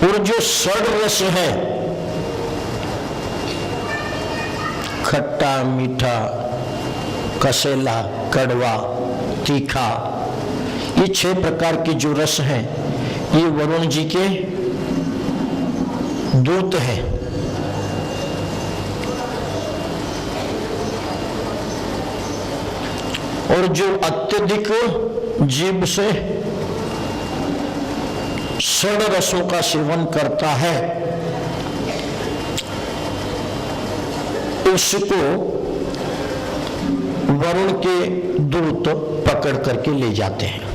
और जो षड रस है, खट्टा, मीठा, कसेला, कड़वा, तीखा, ये 6 प्रकार के जो रस हैं, ये वरुण जी के दूत हैं। और जो अत्यधिक जीभ से षड रसों का सेवन करता है, उसको वरुण के दूत पकड़ करके ले जाते हैं।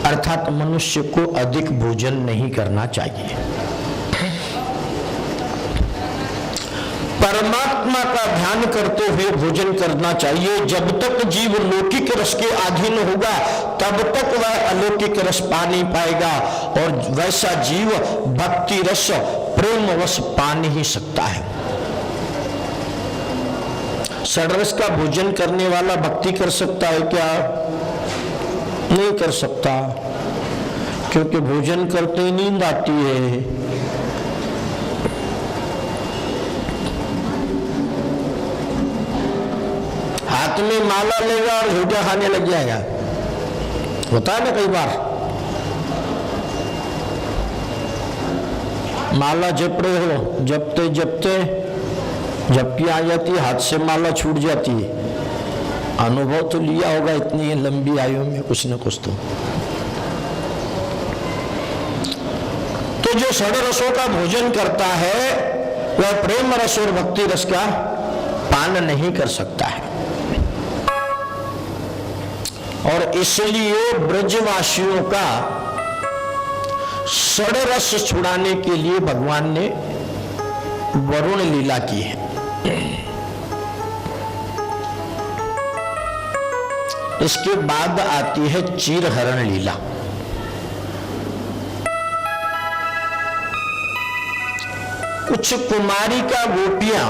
अर्थात मनुष्य को अधिक भोजन नहीं करना चाहिए। परमात्मा का ध्यान करते हुए भोजन करना चाहिए। जब तक जीव लौकिक रस के अधीन होगा, तब तक वह अलौकिक रस पा नहीं पाएगा, और वैसा जीव भक्ति रस, प्रेम रस पा नहीं सकता है। षड्रस का भोजन करने वाला भक्ति कर सकता है क्या? नहीं कर सकता, क्योंकि भोजन करते ही नींद आती है। हाथ में माला लेगा और झूठा खाने लग जाएगा। होता है ना कई बार, माला जप रहे हो, जपते जपते झपकी आ जाती है, हाथ से माला छूट जाती है। अनुभव तो लिया होगा इतनी लंबी आयु में कुछ न कुछ तो जो षड रसों का भोजन करता है, वह प्रेम रस और भक्ति रस का पान नहीं कर सकता है। और इसलिए ब्रजवासियों का षड रस छुड़ाने के लिए भगवान ने वरुण लीला की है। इसके बाद आती है चीरहरण लीला। कुछ कुमारिका गोपियां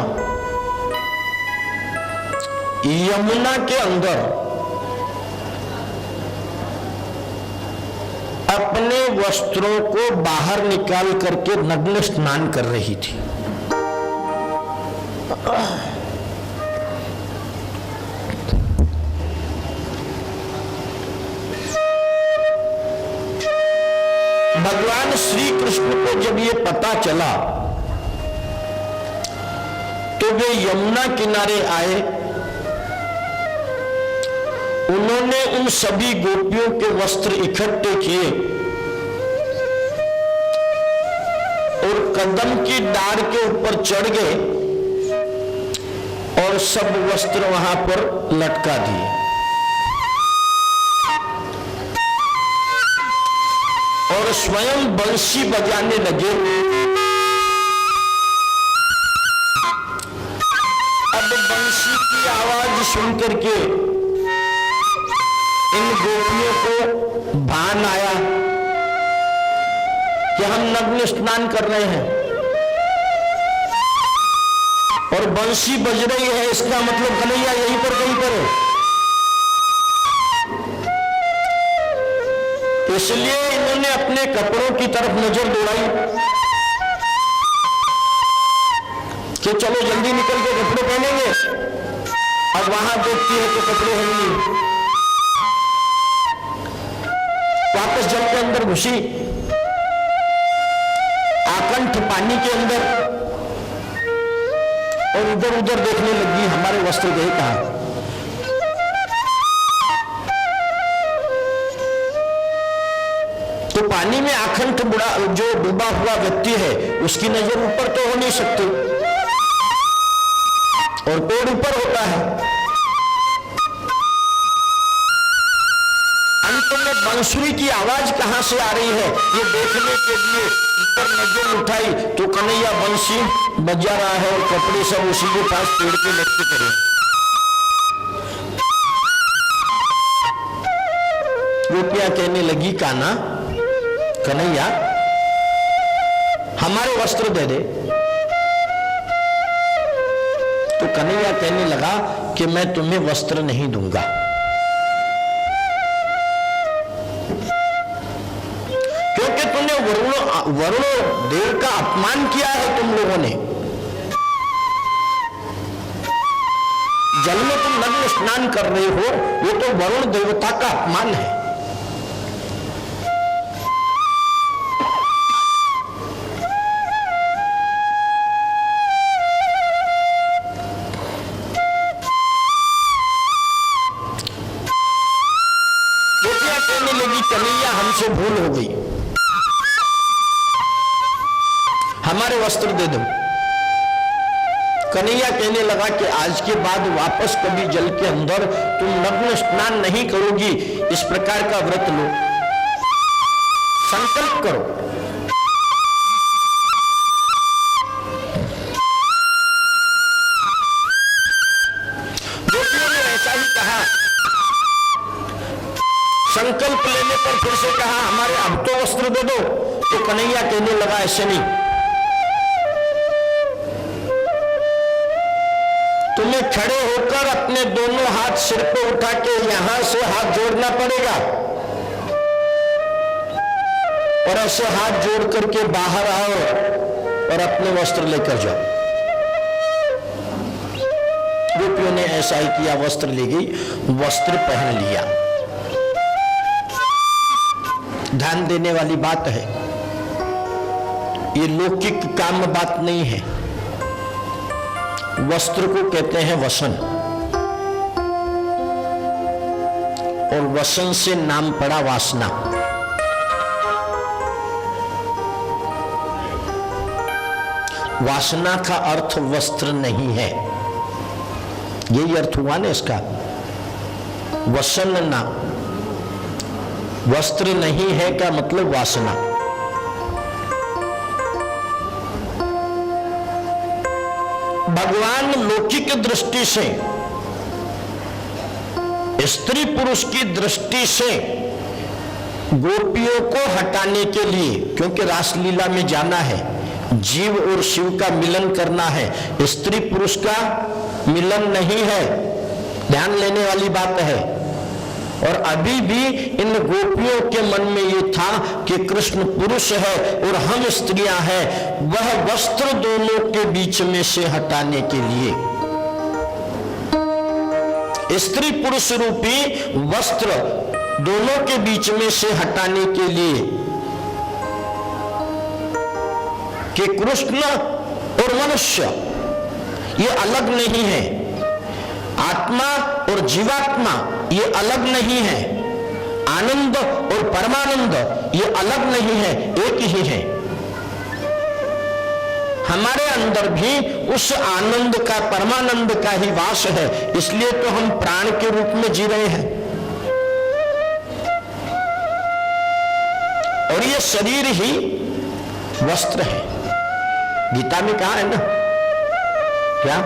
यमुना के अंदर अपने वस्त्रों को बाहर निकाल करके नग्न स्नान कर रही थी। भगवान श्री कृष्ण को जब ये पता चला तो वे यमुना किनारे आए। उन्होंने उन सभी गोपियों के वस्त्र इकट्ठे किए और कदम की डार के ऊपर चढ़ गए और सब वस्त्र वहां पर लटका दिए। और स्वयं बंसी बजाने लगे। अब बंसी की आवाज सुनकर के इन गोपियों को भान आया कि हम नग्न स्नान कर रहे हैं और बंसी बज रही है, इसका मतलब कन्हैया यहीं पर कहीं पर है। इसलिए इन्होंने अपने कपड़ों की तरफ नजर दौड़ाई कि चलो जल्दी निकल के कपड़े पहनेंगे। अब वहां देखती है तो कपड़े हैं नहीं। वापस जल के अंदर घुसी, आकंठ पानी के अंदर, और इधर उधर देखने लगी हमारे वस्त्र गए कहां। तो पानी में आखंड बुढ़ा जो डूबा हुआ व्यक्ति है, उसकी नजर ऊपर तो हो नहीं सकती, और पेड़ ऊपर होता है। अंत में बांसुरी की आवाज कहां से आ रही है ये देखने के लिए ऊपर नजर उठाई तो कन्हैया बंसी बजा रहा है और कपड़े सब उसी के पास पेड़ पे लटके पड़े। गोपियां कहने लगी, कान्हा, कन्हैया, हमारे वस्त्र दे दे। तो कन्हैया कहने लगा कि मैं तुम्हें वस्त्र नहीं दूंगा, क्योंकि तूने वरुण देव का अपमान किया है तुम लोगों ने। जल में तुम नग्न स्नान कर रहे हो, ये तो वरुण देवता का अपमान है। गोपियां कहने लगी कन्हैया हमसे भूल हो गई, हमारे वस्त्र दे दो। कन्हैया कहने लगा कि आज के बाद वापस कभी जल के अंदर तुम नग्न स्नान नहीं करोगी, इस प्रकार का व्रत लो, संकल्प करो। गोपियों ने ऐसा ही कहा। संकल्प लेने पर फिर से कहा हमारे अब तो वस्त्र दे दो। तो कन्हैया कहने लगा ऐसे नहीं, तुम्हें खड़े होकर अपने दोनों हाथ सिर पे उठा के यहां से हाथ जोड़ना पड़ेगा और ऐसे हाथ जोड़ करके बाहर आओ और अपने वस्त्र लेकर जाओ। गोपियों ने ऐसा ही किया, वस्त्र ले गई, वस्त्र पहन लिया। ध्यान देने वाली बात है, ये लौकिक काम बात नहीं है। वस्त्र को कहते हैं वसन, और वसन से नाम पड़ा वासना। वासना का अर्थ वस्त्र नहीं है, यही अर्थ हुआ ना इसका। वसन ना, वस्त्र नहीं है का मतलब वासना। भगवान लौकिक दृष्टि से, स्त्री पुरुष की दृष्टि से गोपियों को हटाने के लिए, क्योंकि रासलीला में जाना है, जीव और शिव का मिलन करना है, स्त्री पुरुष का मिलन नहीं है, ध्यान लेने वाली बात है। और अभी भी इन गोपियों के मन में ये था कि कृष्ण पुरुष है और हम स्त्रियां हैं। वह वस्त्र दोनों के बीच में से हटाने के लिए, स्त्री पुरुष रूपी वस्त्र दोनों के बीच में से हटाने के लिए कि कृष्ण और मनुष्य ये अलग नहीं है, आत्मा और जीवात्मा ये अलग नहीं है, आनंद और परमानंद ये अलग नहीं है, एक ही है। हमारे अंदर भी उस आनंद का, परमानंद का ही वास है, इसलिए तो हम प्राण के रूप में जी रहे हैं। और ये शरीर ही वस्त्र है। गीता में कहा है ना, क्या?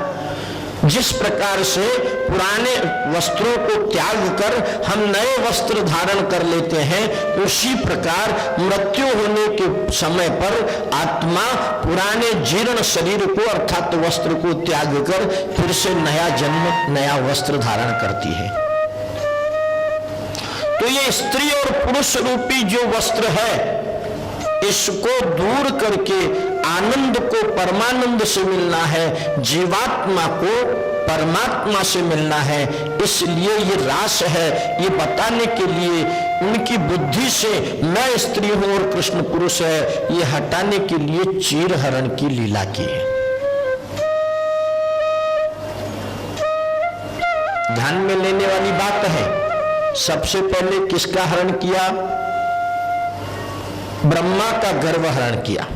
जिस प्रकार से पुराने वस्त्रों को त्याग कर हम नए वस्त्र धारण कर लेते हैं, उसी प्रकार मृत्यु होने के समय पर आत्मा पुराने जीर्ण शरीर को अर्थात वस्त्र को त्याग कर फिर से नया जन्म, नया वस्त्र धारण करती है। तो ये स्त्री और पुरुष रूपी जो वस्त्र है, इसको दूर करके आनंद को परमानंद से मिलना है, जीवात्मा को परमात्मा से मिलना है। इसलिए ये रास है, ये बताने के लिए उनकी बुद्धि से मैं स्त्री हूं और कृष्ण पुरुष है, ये हटाने के लिए चीर हरण की लीला की है। ध्यान में लेने वाली बात है, सबसे पहले किसका हरण किया? ब्रह्मा का गर्भ हरण किया।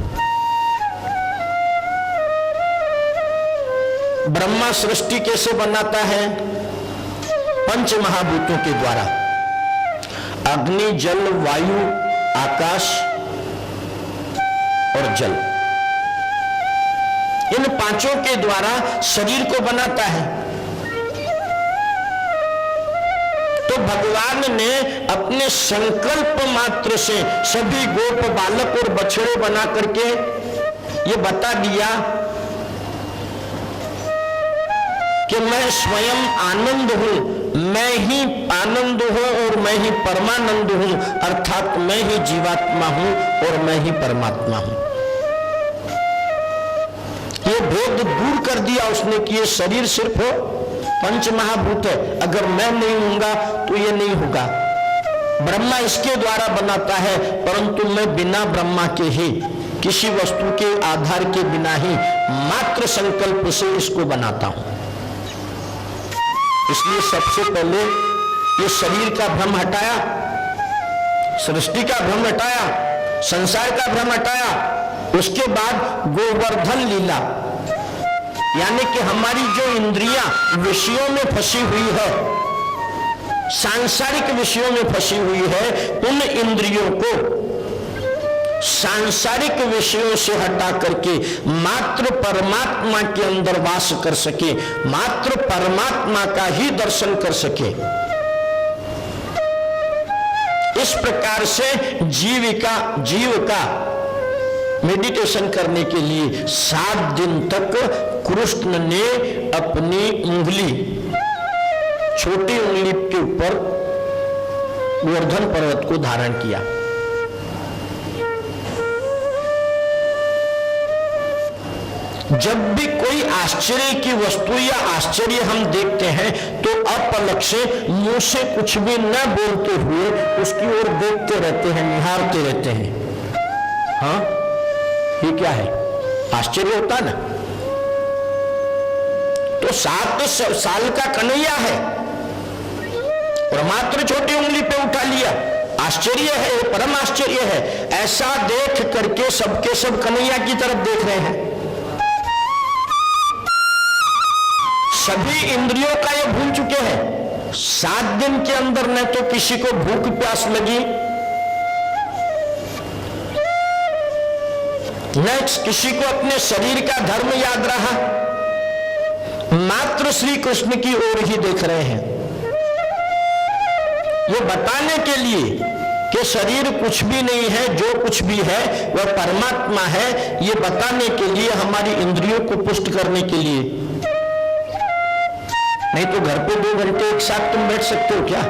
ब्रह्मा सृष्टि कैसे बनाता है? पंच महाभूतों के द्वारा, अग्नि, जल, वायु, आकाश और जल, इन पांचों के द्वारा शरीर को बनाता है। तो भगवान ने अपने संकल्प मात्र से सभी गोप बालक और बछड़े बना करके ये बता दिया कि मैं स्वयं आनंद हूं, मैं ही आनंद हूं और मैं ही परमानंद हूं, अर्थात मैं ही जीवात्मा हूं और मैं ही परमात्मा हूं। ये भेद दूर कर दिया उसने कि ये शरीर सिर्फ पंच महाभूत है, अगर मैं नहीं हूंगा तो ये नहीं होगा। ब्रह्मा इसके द्वारा बनाता है, परंतु मैं बिना ब्रह्मा के ही, किसी वस्तु के आधार के बिना ही मात्र संकल्प से इसको बनाता हूं। इसलिए सबसे पहले ये शरीर का भ्रम हटाया, सृष्टि का भ्रम हटाया, संसार का भ्रम हटाया। उसके बाद गोवर्धन लीला, यानी कि हमारी जो इंद्रियां विषयों में फंसी हुई है, सांसारिक विषयों में फंसी हुई है, उन इंद्रियों को सांसारिक विषयों से हटा करके मात्र परमात्मा के अंदर वास कर सके, मात्र परमात्मा का ही दर्शन कर सके। इस प्रकार से जीव का मेडिटेशन करने के लिए 7 दिन तक कृष्ण ने अपनी उंगली, छोटी उंगली के ऊपर गोवर्धन पर्वत को धारण किया। जब भी कोई आश्चर्य की वस्तु या आश्चर्य हम देखते हैं तो अपलक से, मुंह से कुछ भी न बोलते हुए उसकी ओर देखते रहते हैं, निहारते रहते हैं। हाँ, ये क्या है? आश्चर्य होता ना। तो 7 साल का कन्हैया है और मात्र छोटी उंगली पे उठा लिया, आश्चर्य है, परम आश्चर्य है। ऐसा देख करके सबके सब कन्हैया की तरफ देख रहे हैं। सभी इंद्रियों का ये भूल चुके हैं। 7 दिन के अंदर न तो किसी को भूख प्यास लगी, न किसी को अपने शरीर का धर्म याद रहा, मात्र श्री कृष्ण की ओर ही देख रहे हैं। ये बताने के लिए कि शरीर कुछ भी नहीं है, जो कुछ भी है वह परमात्मा है, ये बताने के लिए, हमारी इंद्रियों को पुष्ट करने के लिए। नहीं तो घर पे 2 घंटे एक साथ तुम बैठ सकते हो क्या?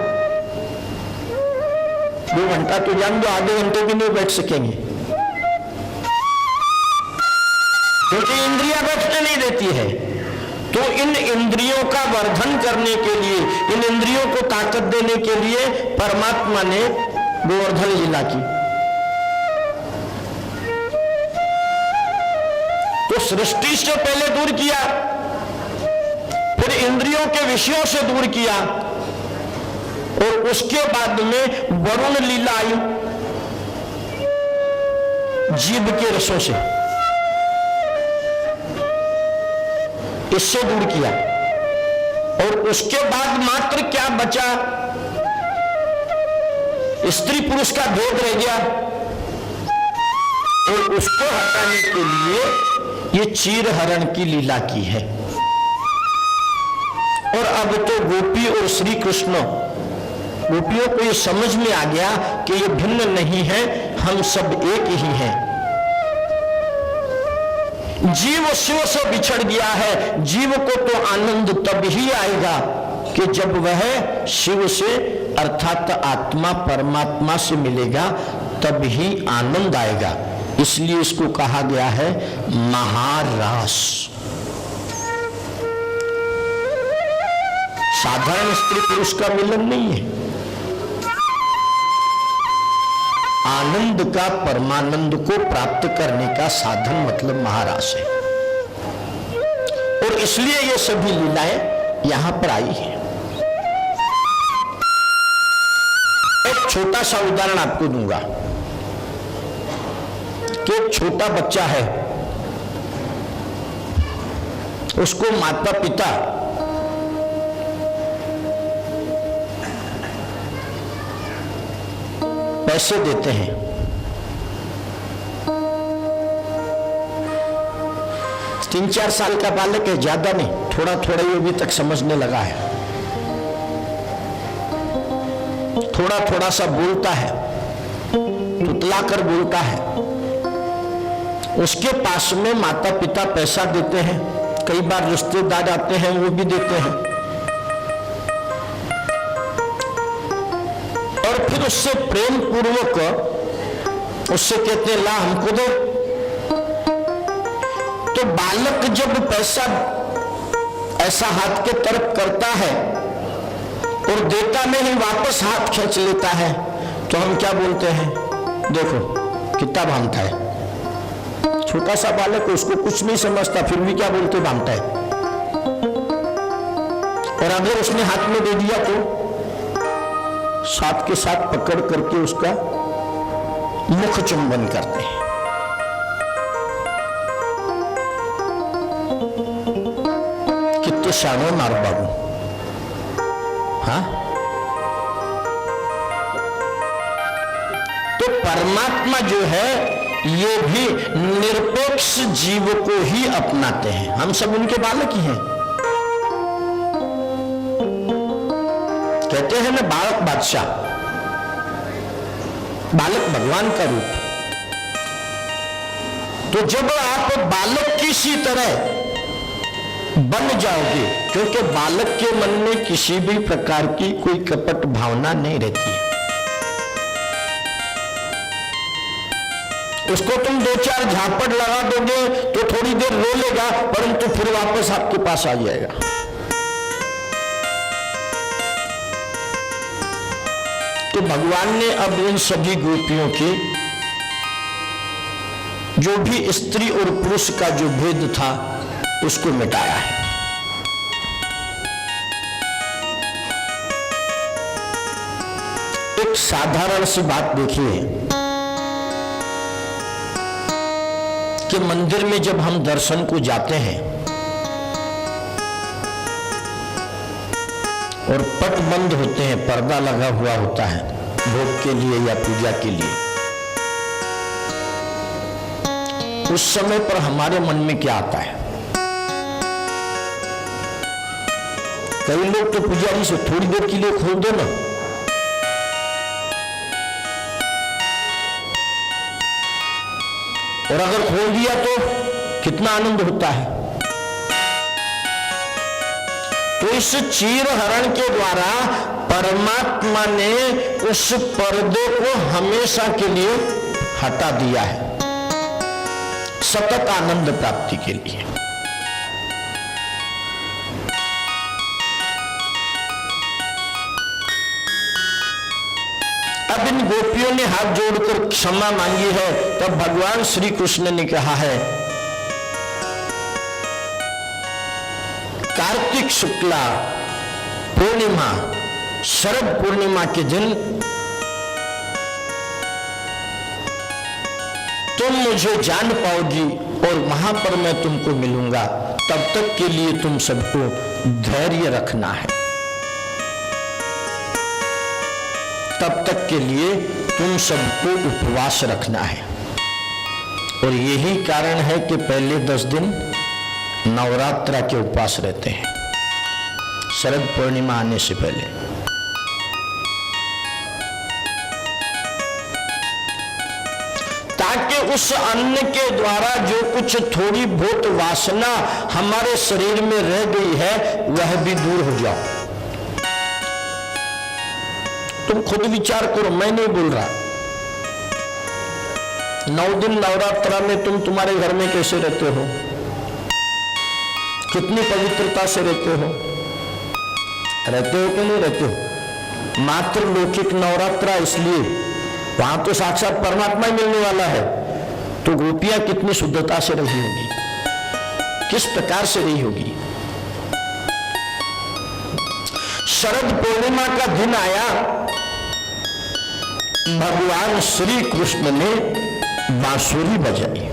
2 घंटा तो जान दो, आधे घंटे भी नहीं बैठ सकेंगे, क्योंकि इंद्रियां बैठने नहीं देती है। तो इन इंद्रियों का वर्धन करने के लिए, इन इंद्रियों को ताकत देने के लिए परमात्मा ने गोवर्धन लीला की। तो सृष्टि से पहले दूर किया, फिर इंद्रियों के विषयों से दूर किया, और उसके बाद में वरुण लीला आई, जीभ के रसों से, इससे दूर किया। और उसके बाद मात्र क्या बचा? स्त्री पुरुष का भेद रह गया, और उसको हटाने के लिए ये चीरहरण की लीला की है। और अब तो गोपी और श्री कृष्ण, गोपियों को ये समझ में आ गया कि ये भिन्न नहीं है, हम सब एक ही हैं। जीव शिव से बिछड़ गया है, जीव को तो आनंद तब ही आएगा कि जब वह शिव से अर्थात आत्मा परमात्मा से मिलेगा, तब ही आनंद आएगा। इसलिए इसको कहा गया है महारास। साधारण स्त्री पुरुष का मिलन नहीं है, आनंद का, परमानंद को प्राप्त करने का साधन मतलब महारास है। और इसलिए ये सभी लीलाएं यहां पर आई हैं। एक छोटा सा उदाहरण आपको दूंगा कि एक छोटा बच्चा है, उसको माता पिता पैसे देते हैं, तीन 4 साल का बालक है, ज्यादा नहीं, थोड़ा थोड़ा ये अभी तक समझने लगा है, थोड़ा थोड़ा सा बोलता है, तुतलाकर बोलता है। उसके पास में माता पिता पैसा देते हैं, कई बार रिश्तेदार आते हैं वो भी देते हैं। उससे प्रेम पूर्वक उससे कहते हैं ला हमको दे, तो बालक जब पैसा ऐसा हाथ के तरफ करता है और देता नहीं वापस हाथ खींच लेता है, तो हम क्या बोलते हैं, देखो कितना भानता है। छोटा सा बालक उसको कुछ नहीं समझता, फिर भी क्या बोलते, भानता है। और अगर उसने हाथ में दे दिया तो साथ के साथ पकड़ करके उसका मुख चुंबन करते हैं। कितने शानो मार बाबू, हाँ। तो परमात्मा जो है ये भी निरपेक्ष जीव को ही अपनाते हैं। हम सब उनके बालक ही हैं। कहते हैं ना बालक बादशाह, बालक भगवान का रूप। तो जब आप बालक की सी तरह बन जाओगे, क्योंकि बालक के मन में किसी भी प्रकार की कोई कपट भावना नहीं रहती है। उसको तुम दो चार झापड़ लगा दोगे तो थोड़ी देर रो लेगा, परंतु फिर वापस आपके पास आ जाएगा। तो भगवान ने अब इन सभी गोपियों के जो भी स्त्री और पुरुष का जो भेद था उसको मिटाया है। एक साधारण सी बात देखिए कि मंदिर में जब हम दर्शन को जाते हैं और पट बंद होते हैं, पर्दा लगा हुआ होता है भोग के लिए या पूजा के लिए, उस समय पर हमारे मन में क्या आता है? कई लोग तो पुजारी से थोड़ी देर के लिए खोल दो ना, और अगर खोल दिया तो कितना आनंद होता है। तो इस चीर हरण के द्वारा परमात्मा ने उस पर्दे को हमेशा के लिए हटा दिया है, सतत आनंद प्राप्ति के लिए। अब इन गोपियों ने हाथ जोड़कर क्षमा मांगी है, तब भगवान श्री कृष्ण ने कहा है, कार्तिक शुक्ला पूर्णिमा, शरद पूर्णिमा के दिन तुम मुझे जान पाओगी और वहां पर मैं तुमको मिलूंगा। तब तक के लिए तुम सबको धैर्य रखना है, तब तक के लिए तुम सबको उपवास रखना है। और यही कारण है कि पहले 10 दिन नवरात्रा के उपवास रहते हैं, शरद पूर्णिमा आने से पहले। ताकि उस अन्न के द्वारा जो कुछ थोड़ी बहुत वासना हमारे शरीर में रह गई है वह भी दूर हो जाओ। तुम खुद विचार करो, मैं नहीं बोल रहा। 9 दिन नवरात्रा में तुम तुम्हारे घर में कैसे रहते हो, कितनी पवित्रता से रहते हो कि नहीं रहते हो? मात्र लौकिक नवरात्रा, इसलिए वहां तो साक्षात परमात्मा ही मिलने वाला है। तो गोपियां कितनी शुद्धता से रही होगी, किस प्रकार से रही होगी। शरद पूर्णिमा का दिन आया, भगवान श्री कृष्ण ने बांसुरी बजाई।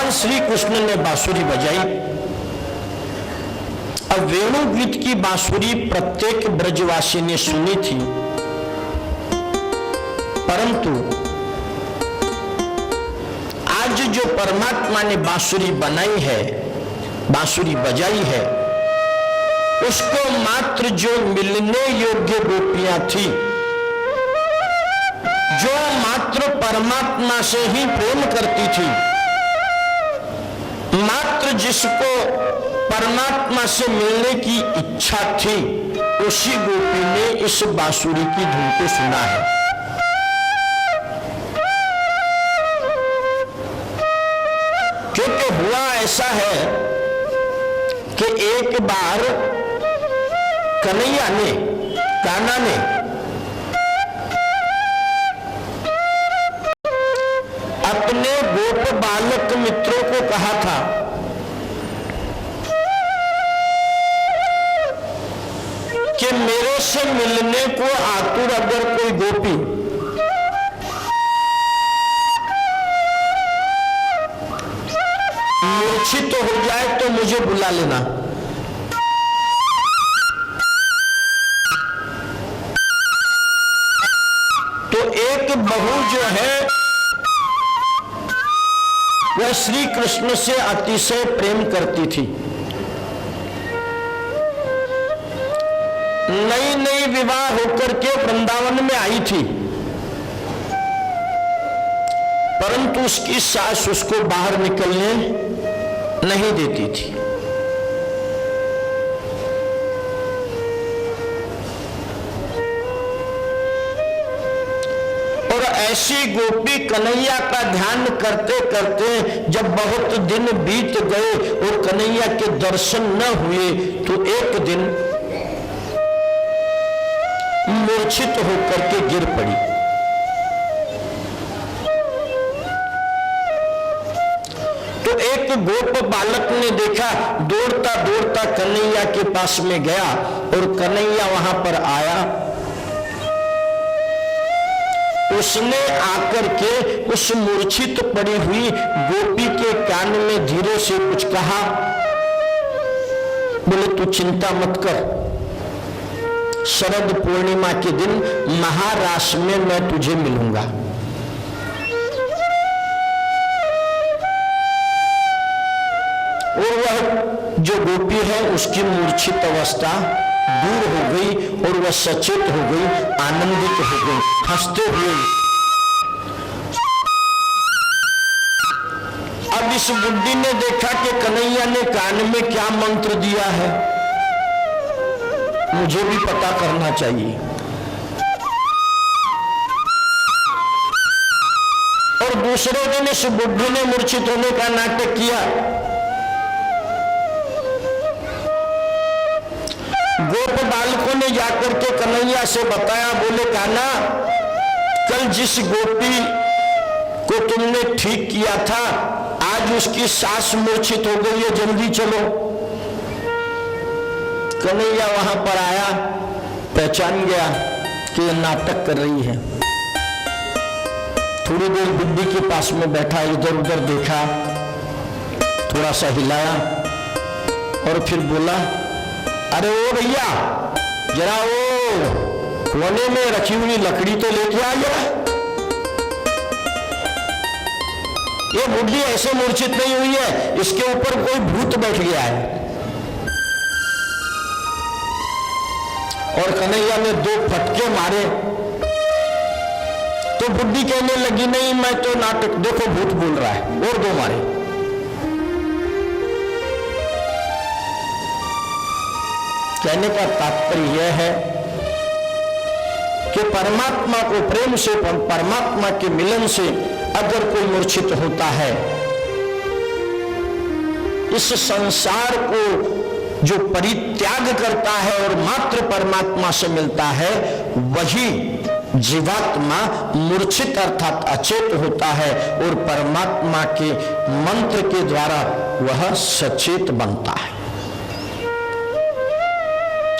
भगवान श्री कृष्ण ने बांसुरी बजाई। अब वेणु गीत की बांसुरी प्रत्येक ब्रजवासी ने सुनी थी, परंतु आज जो परमात्मा ने बांसुरी बनाई है, बांसुरी बजाई है, उसको मात्र जो मिलने योग्य गोपियां थी, जो मात्र परमात्मा से ही प्रेम करती थी, मात्र जिसको परमात्मा से मिलने की इच्छा थी, उसी गोपी ने इस बांसुरी की धुन को सुना है। क्योंकि हुआ ऐसा है कि एक बार कन्हैया ने, कान्हा ने अपने गोप बालक मित्रों को कहा था कि मेरे से मिलने को आतुर अगर कोई गोपी मूर्छित हो जाए तो मुझे बुला लेना। तो एक बहू जो है वह श्री कृष्ण से अतिशय प्रेम करती थी। नई नई विवाह होकर के वृंदावन में आई थी, परंतु उसकी सास उसको बाहर निकलने नहीं देती थी। और ऐसी गोपी कन्हैया का ध्यान करते करते जब बहुत दिन बीत गए और कन्हैया के दर्शन न हुए, तो एक दिन मूर्छित होकर के गिर पड़ी। तो एक गोप बालक ने देखा, दौड़ता दौड़ता कन्हैया के पास में गया और कन्हैया वहां पर आया। उसने आकर के उस मूर्छित पड़ी हुई गोपी के कान में धीरे से कुछ कहा। बोले, तू चिंता मत कर, शरद पूर्णिमा के दिन महारास में मैं तुझे मिलूंगा। और वह जो गोपी है उसकी मूर्छित अवस्था दूर हो गई और वह सचेत हो गई, आनंदित हो गई, हंसते हुए। अब इस बुड्ढी ने देखा कि कन्हैया ने कान में क्या मंत्र दिया है, मुझे भी पता करना चाहिए। और दूसरे दिन इस बुड्ढी ने मूर्छित होने का नाटक किया। गोप बालकों ने जाकर के कन्हैया से बताया। बोले, कान्हा, कल जिस गोपी को तुमने ठीक किया था, आज उसकी सास मूर्छित हो गई है, जल्दी चलो। कन्हैया वहां पर आया, पहचान गया कि यह नाटक कर रही है। थोड़ी देर बुड्ढी के पास में बैठा, इधर उधर देखा, थोड़ा सा हिलाया और फिर बोला, अरे ओ भैया, जरा वो कोने में रखी हुई लकड़ी तो लेके आ जरा। ये बुड्ढी ऐसे मूर्छित नहीं हुई है, इसके ऊपर कोई भूत बैठ गया है। और कन्हैया ने 2 फटके मारे तो बुड्ढी कहने लगी, नहीं मैं तो नाटक, देखो भूत बोल रहा है, और 2 मारे। कहने का तात्पर्य यह है कि परमात्मा को प्रेम से, परमात्मा के मिलन से अगर कोई मूर्छित होता है, इस संसार को जो परित्याग करता है और मात्र परमात्मा से मिलता है, वही जीवात्मा मूर्छित अर्थात अचेत होता है और परमात्मा के मंत्र के द्वारा वह सचेत बनता है।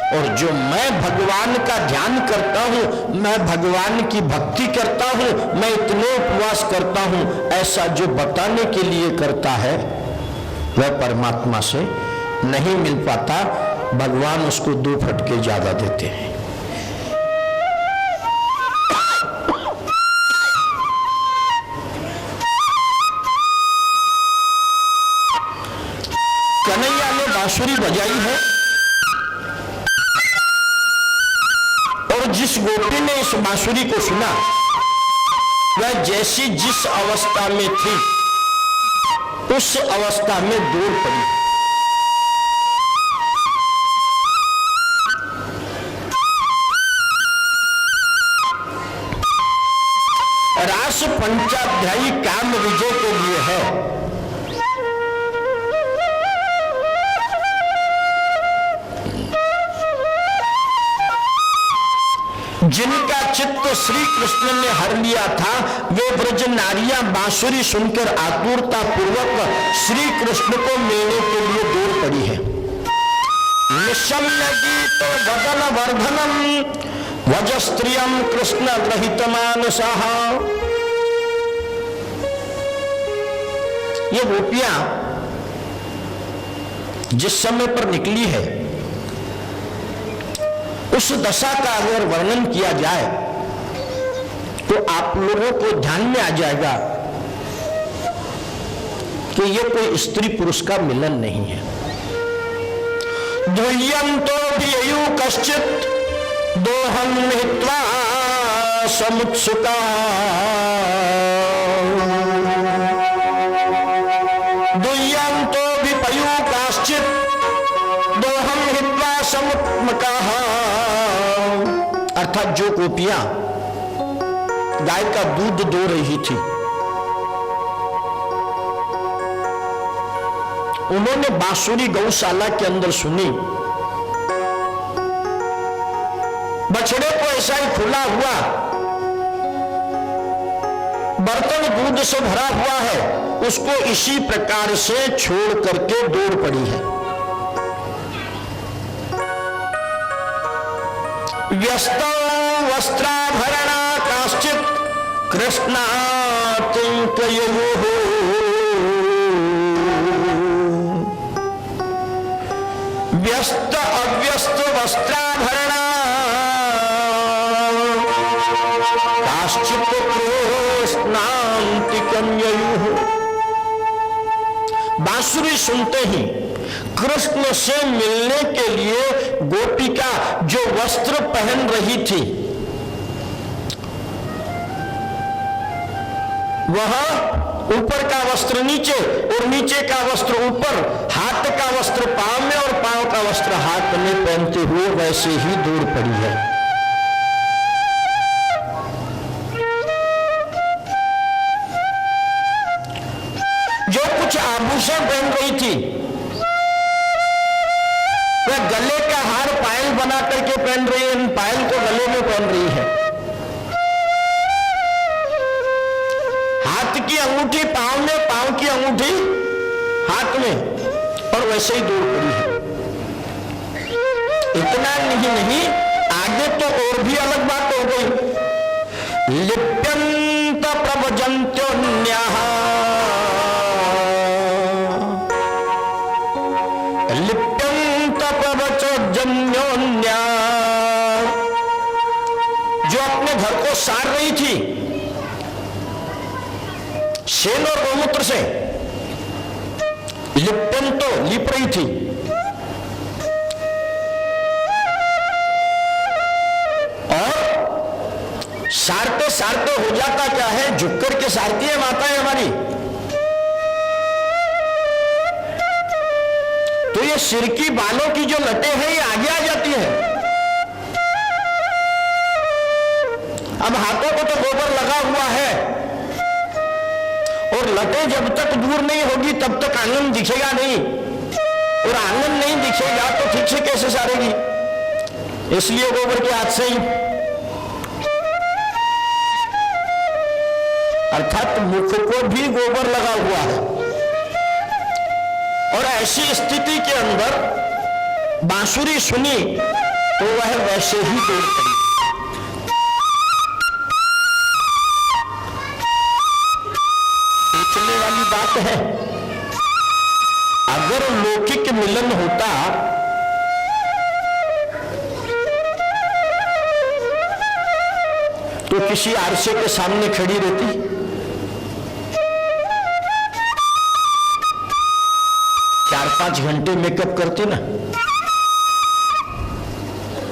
और जो मैं भगवान का ध्यान करता हूं, मैं भगवान की भक्ति करता हूं, मैं इतने उपवास करता हूं, ऐसा जो बताने के लिए करता है वह परमात्मा से नहीं मिल पाता। भगवान उसको 2 फटके ज्यादा देते हैं। कन्हैया ने बांसुरी बजाई है और जिस गोपी ने इस बांसुरी को सुना वह जैसी जिस अवस्था में थी उस अवस्था में दौड़ पड़ी। रास पंचाध्यायी काम विजय के लिए है। जिनका चित्त श्री कृष्ण ने हर लिया था वे ब्रज नारियां बांसुरी सुनकर आतुरता पूर्वक श्री कृष्ण को मिलने के लिए दौड़ पड़ी है। निशम्य गीत वदन वर्धनम वजस्त्रियम कृष्ण रहित मानसः। ये गोपियां जिस समय पर निकली है उस दशा का अगर वर्णन किया जाए तो आप लोगों को ध्यान में आ जाएगा कि यह कोई स्त्री पुरुष का मिलन नहीं है। द्वयंतो भी कश्चित दोहम हित्वा समुत्सुका। द्वयंतो भी कश्चित दोहम हित्वा समुत्सुका। अर्थात जो गोपियां गाय का दूध दो रही थी उन्होंने बांसुरी गौशाला के अंदर सुनी, बछड़े को ऐसा ही खुला हुआ बर्तन दूध से भरा हुआ है, उसको इसी प्रकार से छोड़ करके दौड़ पड़ी है। व्यस्त वस्त्राभरणा काश्चित कृष्णातिंकयोः। व्यस्त अव्यस्त वस्त्राभरणा काश्चित कृष्णातिकन्ययोः। बांसुरी सुनते ही कृष्ण से मिलने के लिए गोपिका जो वस्त्र पहन रही थी वह ऊपर का वस्त्र नीचे और नीचे का वस्त्र ऊपर, हाथ का वस्त्र पांव में और पांव का वस्त्र हाथ में पहनते हुए वैसे ही दूर पड़ी है। जो कुछ आभूषण पहन रही थी वह गले का हार पायल बना करके पहन रही है, पायल को गले में पहन रही है। हाथ की अंगूठी पांव में, पांव की अंगूठी हाथ में, और वैसे ही दूर पड़ी है। इतना नहीं, आगे तो और भी अलग बात हो गई। लिप्यंत प्रभजन्त्योन्याः, लिप्यंत प्रभजन्योन्या, जो अपने घर को सार रही थी शेन और गौमूत्र से, लिप्यन तो लिप रही थी, और सारते सारते हो जाता क्या है, झुक करके सारती है माताएं हमारी। तो ये सिर की बालों की जो लटें हैं ये आगे आ जाती है। अब हाथों को तो गोबर लगा हुआ है और लटें जब तक दूर नहीं होगी तब तक आंगन दिखेगा नहीं, और आंगन नहीं दिखेगा तो ठीक से कैसे सारेगी, इसलिए गोबर के हाथ से ही। अर्थात मुख को भी गोबर लगा हुआ है। और ऐसी स्थिति के अंदर बांसुरी सुनी तो वह वैसे ही दौड़ पड़ी। सोचने वाली बात है, अगर लौकिक मिलन होता तो किसी आरसे के सामने खड़ी रहती, चार 5 घंटे मेकअप करती ना,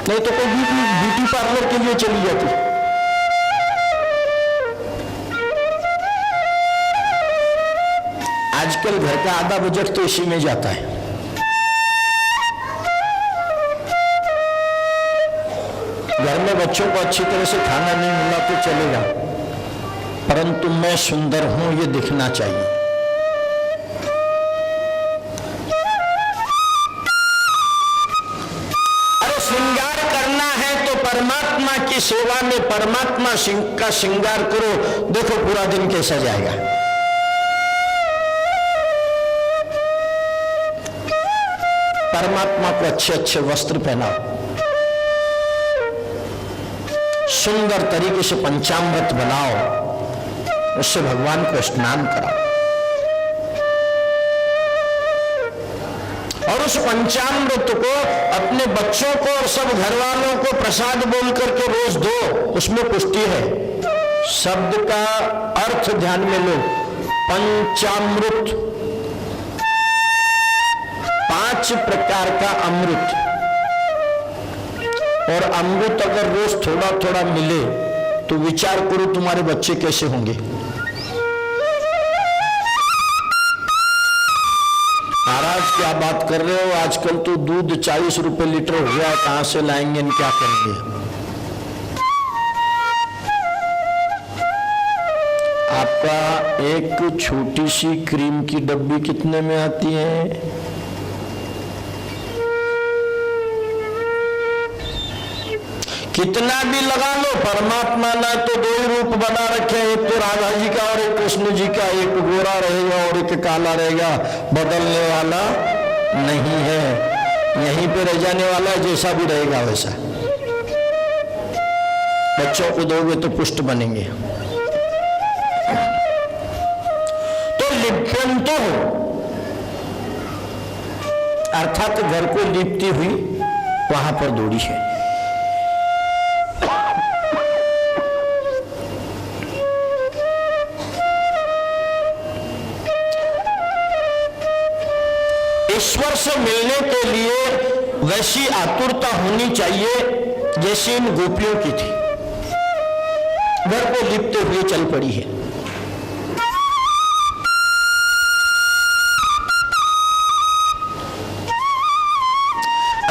नहीं तो कोई ब्यूटी पार्लर के लिए चली जाती। आजकल घर का आधा बजट तो इसी में जाता है। घर में बच्चों को अच्छी तरह से खाना नहीं मिला तो चलेगा, परंतु मैं सुंदर हूं ये दिखना चाहिए। अरे श्रृंगार करना है तो परमात्मा की सेवा में परमात्मा का श्रृंगार करो, देखो पूरा दिन कैसा जाएगा। परमात्मा को अच्छे अच्छे वस्त्र पहनाओ, सुंदर तरीके से पंचामृत बनाओ, उससे भगवान को स्नान कराओ, और उस पंचामृत को अपने बच्चों को और सब घर वालों को प्रसाद बोल करके रोज दो। उसमें पुष्टि है। शब्द का अर्थ ध्यान में लो, पंचामृत, 5 प्रकार का अमृत। और अमृत अगर रोज थोड़ा थोड़ा मिले तो विचार करो तुम्हारे बच्चे कैसे होंगे। महाराज क्या बात कर रहे हो, आजकल तो दूध 40 रुपए लीटर हो गया, कहां से लाएंगे, क्या करेंगे। आपका एक छोटी सी क्रीम की डब्बी कितने में आती है? कितना भी लगा लो, परमात्मा ना तो 2 ही रूप बना रखे हैं, एक तो राधा जी का और एक कृष्ण जी का, एक गोरा रहेगा और एक काला रहेगा, बदलने वाला नहीं है, यहीं पे रह जाने वाला है, जैसा भी रहेगा वैसा। बच्चों को दोगे तो पुष्ट बनेंगे। तो लिप्यंतो अर्थात घर को लिपती हुई वहां पर दौड़ी है। ईश्वर से मिलने के लिए वैसी आतुरता होनी चाहिए जैसी इन गोपियों की थी। घर को लिपते हुए चल पड़ी है।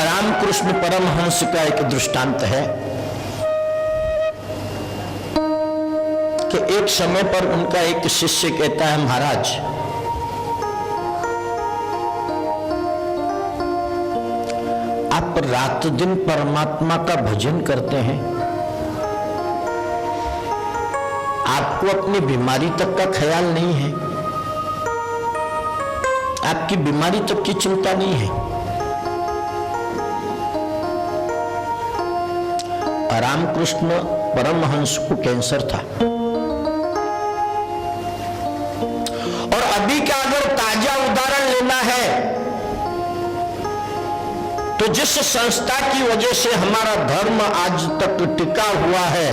रामकृष्ण परमहंस का एक दृष्टांत है कि एक समय पर उनका एक शिष्य कहता है, महाराज आप रात दिन परमात्मा का भजन करते हैं, आपको अपनी बीमारी तक का ख्याल नहीं है, आपकी बीमारी तक की चिंता नहीं है। रामकृष्ण परमहंस को कैंसर था और अभी का अगर ताजा उदाहरण लेना है तो जिस संस्था की वजह से हमारा धर्म आज तक टिका हुआ है,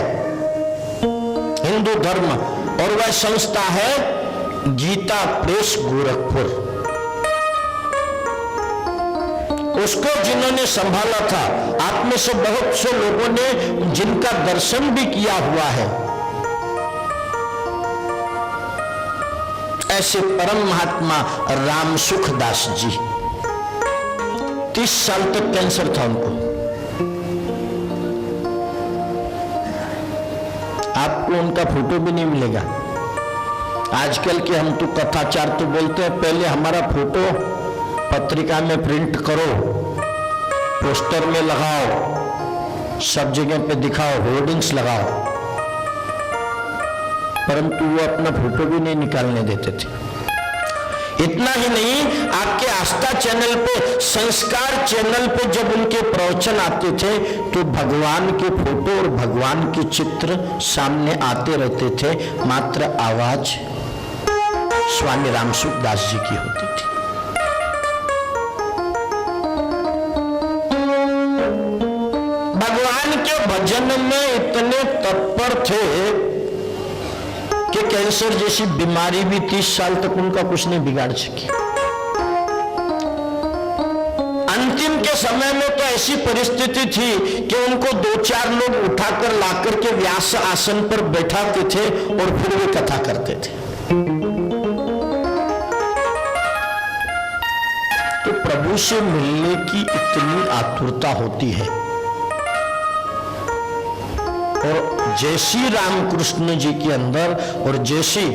हिंदू धर्म, और वह संस्था है गीता प्रेस गोरखपुर। उसको जिन्होंने संभाला था, आप में से बहुत से लोगों ने जिनका दर्शन भी किया हुआ है, ऐसे परम महात्मा राम सुखदास जी, 30 साल तक कैंसर था उनको। आपको उनका फोटो भी नहीं मिलेगा। आजकल के हम तो कथाचार तो बोलते हैं, पहले हमारा फोटो पत्रिका में प्रिंट करो, पोस्टर में लगाओ, सब जगह पे दिखाओ, होर्डिंग्स लगाओ, परंतु वो अपना फोटो भी नहीं निकालने देते थे। इतना ही नहीं, आपके आस्था चैनल पे, संस्कार चैनल पे जब उनके प्रवचन आते थे तो भगवान के फोटो और भगवान के चित्र सामने आते रहते थे, मात्र आवाज स्वामी रामसुखदास जी की होती थी। भगवान के भजन में इतने तत्पर थे कि कैंसर जैसी बीमारी भी 30 साल तक उनका कुछ नहीं बिगाड़ सकी। अंतिम के समय में तो ऐसी परिस्थिति थी कि उनको 2-4 लोग उठाकर लाकर के व्यास आसन पर बैठाते थे और फिर वे कथा करते थे। तो प्रभु से मिलने की इतनी आतुरता होती है, और जैसी रामकृष्ण जी के अंदर और जैसी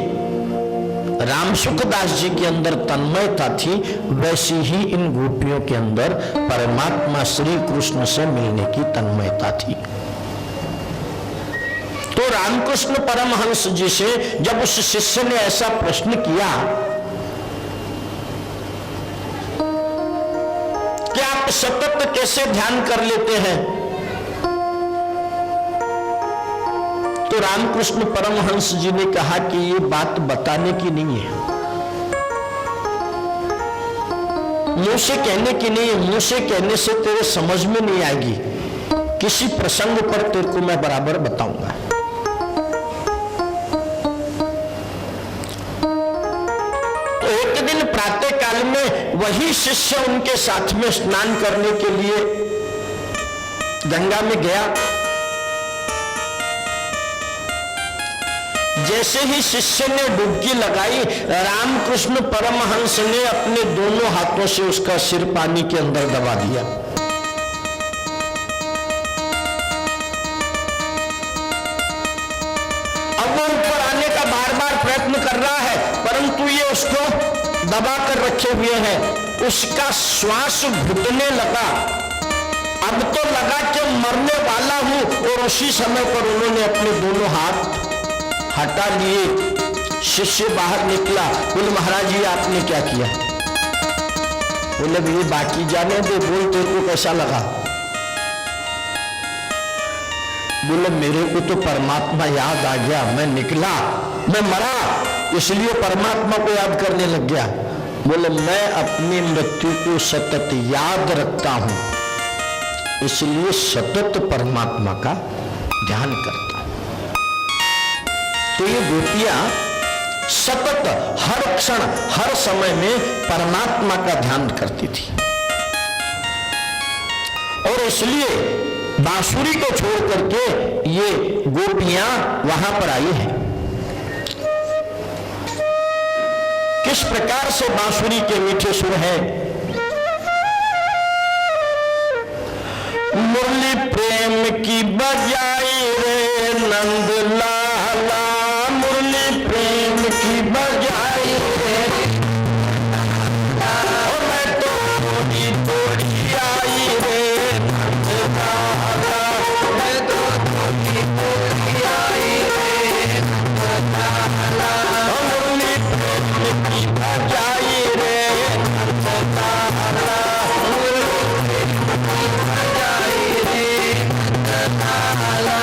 रामसुखदास जी के अंदर तन्मयता थी, वैसी ही इन गोपियों के अंदर परमात्मा श्री कृष्ण से मिलने की तन्मयता थी। तो रामकृष्ण परमहंस जी से जब उस शिष्य ने ऐसा प्रश्न किया कि आप सतत कैसे ध्यान कर लेते हैं, तो रामकृष्ण परमहंस जी ने कहा कि ये बात बताने की नहीं है, मुंह से कहने की नहीं है, मुंह से कहने से तेरे समझ में नहीं आएगी, किसी प्रसंग पर तेरे को मैं बराबर बताऊंगा। तो एक दिन प्रातः काल में वही शिष्य उनके साथ में स्नान करने के लिए गंगा में गया। जैसे ही शिष्य ने डुबकी लगाई, रामकृष्ण परमहंस ने अपने दोनों हाथों से उसका सिर पानी के अंदर दबा दिया। अब वो ऊपर आने का बार बार प्रयत्न कर रहा है, परंतु ये उसको दबा कर रखे हुए हैं। उसका श्वास घुटने लगा। अब तो लगा कि मरने वाला हूं, और उसी समय पर उन्होंने अपने दोनों हाथ हटा लिए। शिष्य बाहर निकला, बोले महाराज जी आपने क्या किया? बोले ये बाकी जाने दे, बोल तेरे को कैसा लगा? बोले मेरे को तो परमात्मा याद आ गया, मैं निकला, मैं मरा, इसलिए परमात्मा को याद करने लग गया। बोले मैं अपनी मृत्यु को सतत याद रखता हूं, इसलिए सतत परमात्मा का ध्यान करता। तो ये गोपियां सतत हर क्षण हर समय में परमात्मा का ध्यान करती थी, और इसलिए बांसुरी को छोड़ करके ये गोपियां वहां पर आई हैं। किस प्रकार से बांसुरी के मीठे सुर हैं। मुरली प्रेम की बजाई रे नंद लाला, मुरली प्रेम की बजाई रे, और मैं तो थोड़ी थोड़ी आई रे नंद लाला, मैं तो थोड़ी थोड़ी आई रे नंद लाला, मुरली प्रेम की बजाई रे नंद लाला, मुरली प्रेम की बजाई रे नंद लाला।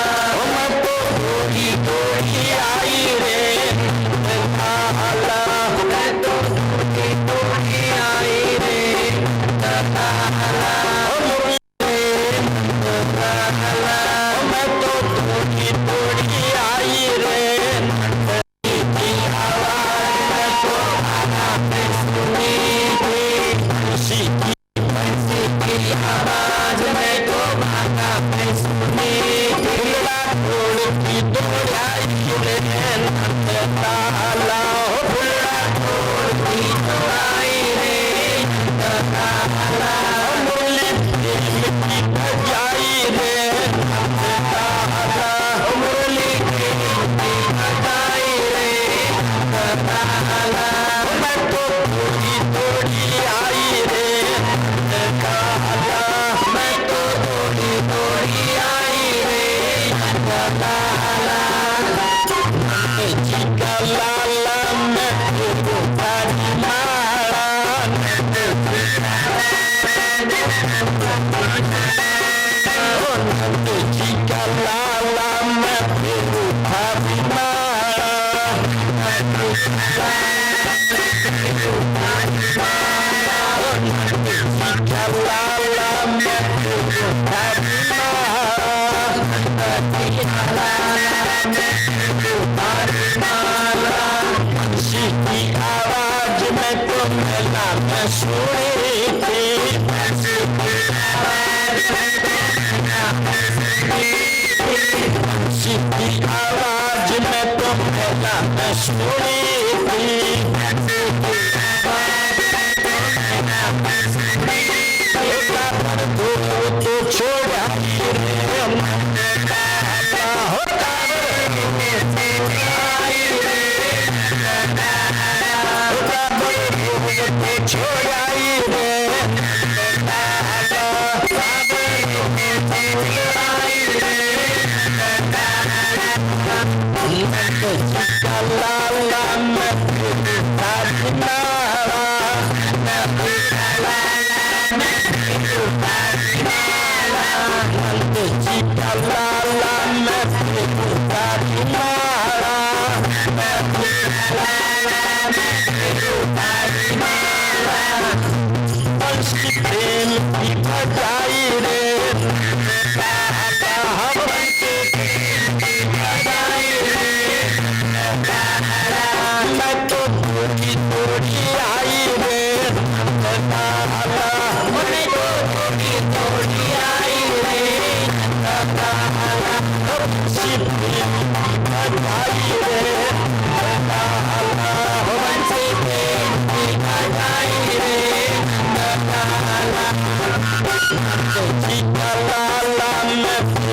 बंसी की आवाज में तो पहला मैं सुनी थी, तो छोड़ा छोड़ाई रे लाला मैं प्रेम की बजाई रे मैं तो थोड़ी थोड़ी आई रे, मैं तो थोड़ी थोड़ी आई रे, प्रेम की बजाई रे बंसी प्रेम की बजाई रे लाला मैं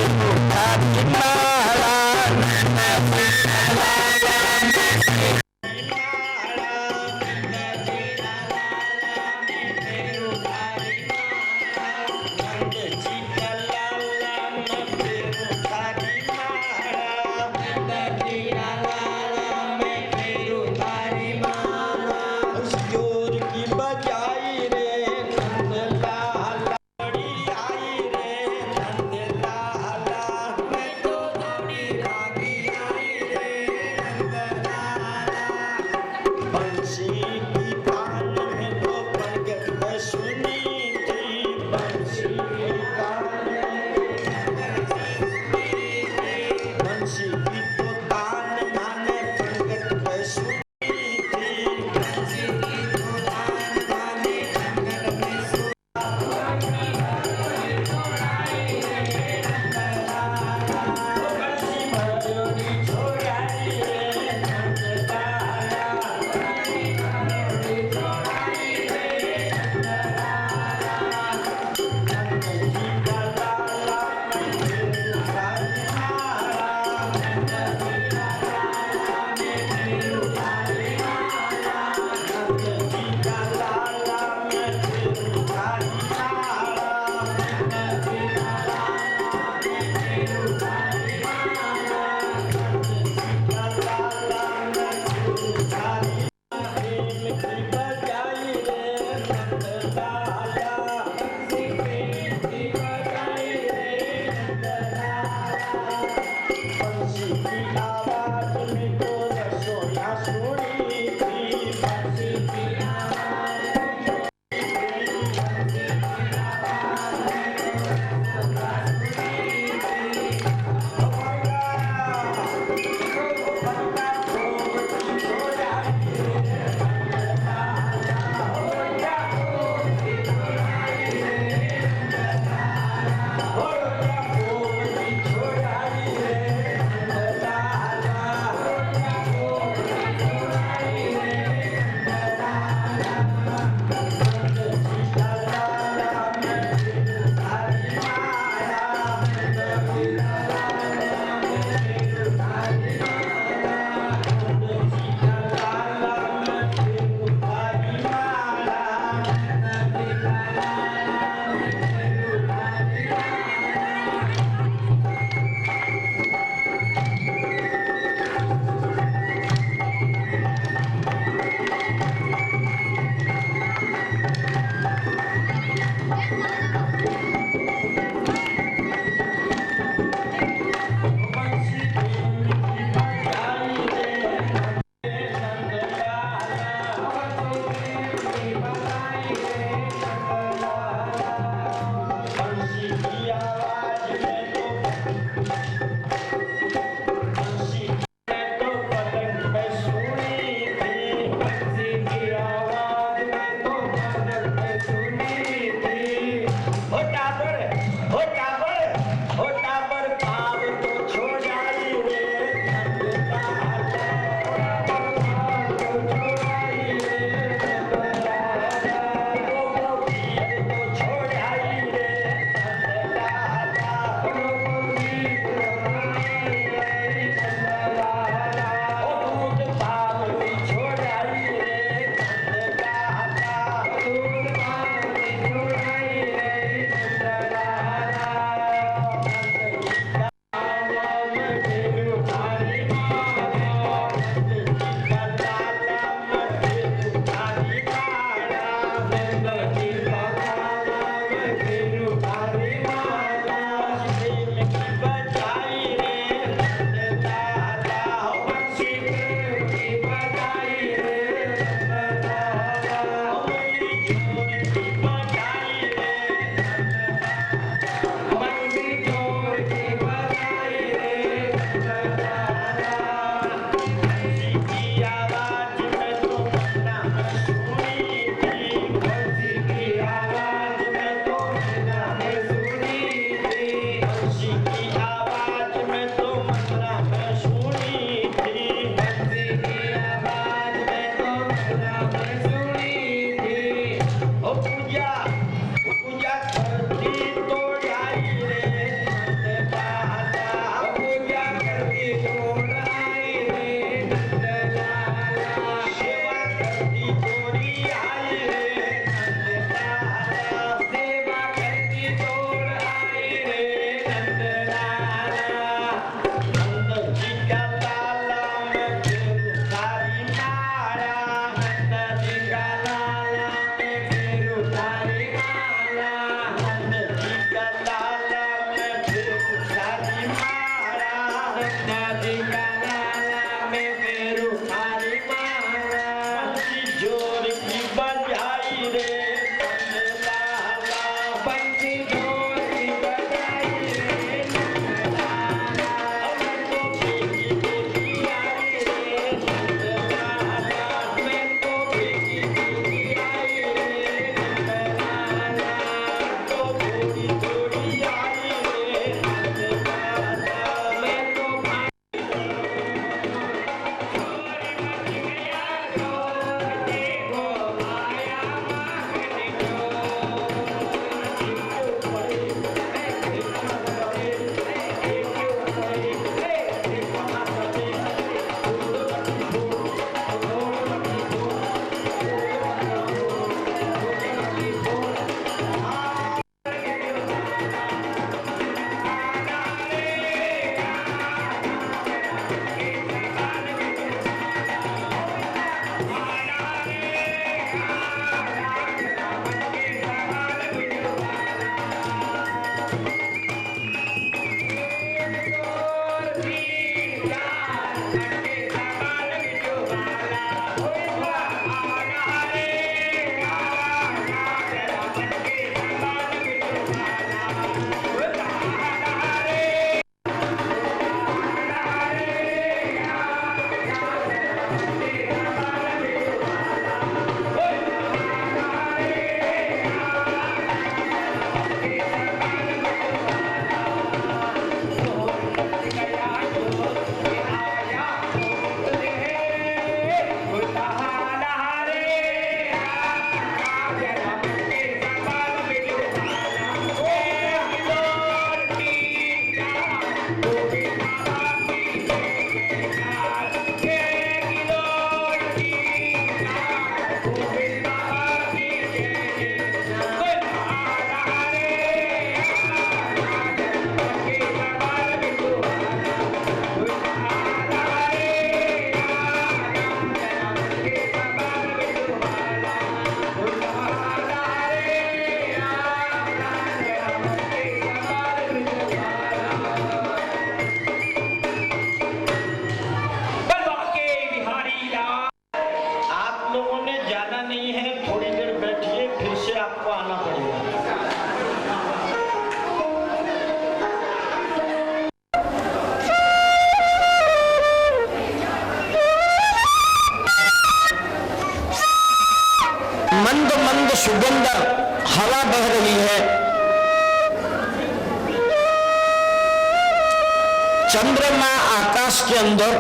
चंद्रमा आकाश के अंदर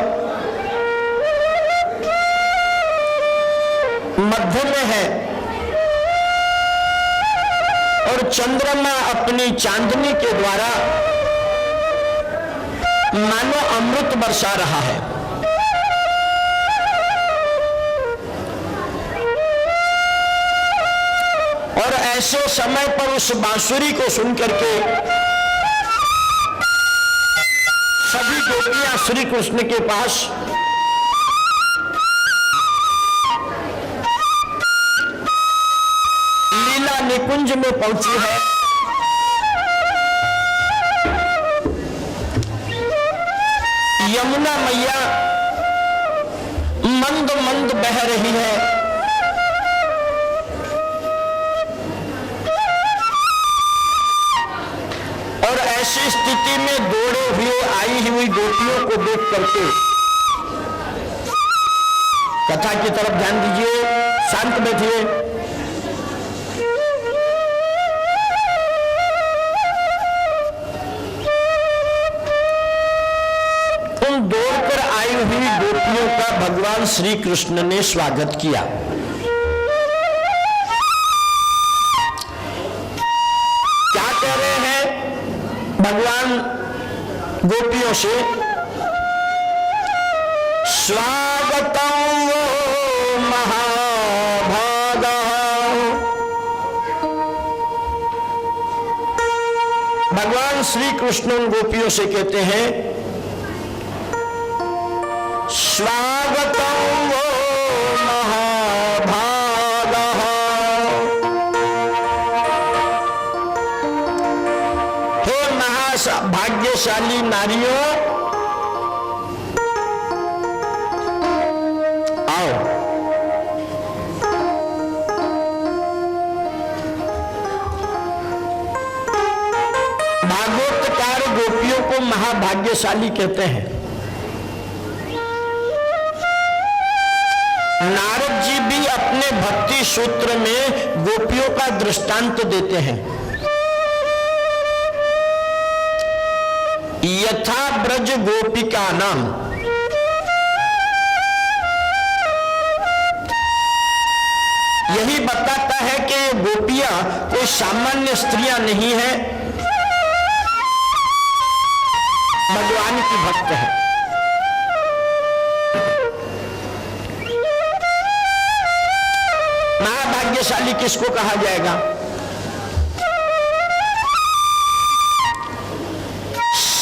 मध्य में है और चंद्रमा अपनी चांदनी के द्वारा मानो अमृत बरसा रहा है। और ऐसे समय पर उस बांसुरी को सुनकर के सभी गोपियां श्री कृष्ण के पास लीला निकुंज में पहुंची है। यमुना मैया मंद मंद बह रही है। और ऐसी स्थिति में दौड़े हुए आई हुई गोपियों को देख करके कथा की तरफ ध्यान दीजिए, शांत बैठिए। उन दौड़कर आई हुई गोपियों का भगवान श्री कृष्ण ने स्वागत किया। क्या कह रहे हैं भगवान गोपियों से? स्वागतम वो महाभागा। भगवान श्री कृष्ण उन गोपियों से कहते हैं स्वागतम वो महाभागा। हे महाभाग्यशाली नारियों, आओ। भागवतकार गोपियों को महाभाग्यशाली कहते हैं। नारद जी भी अपने भक्ति सूत्र में गोपियों का दृष्टांत देते हैं। यथा ब्रज गोपिका नाम, यही बताता है कि गोपियां कोई सामान्य स्त्रियां नहीं है, भगवान की भक्त है। महाभाग्यशाली किसको कहा जाएगा?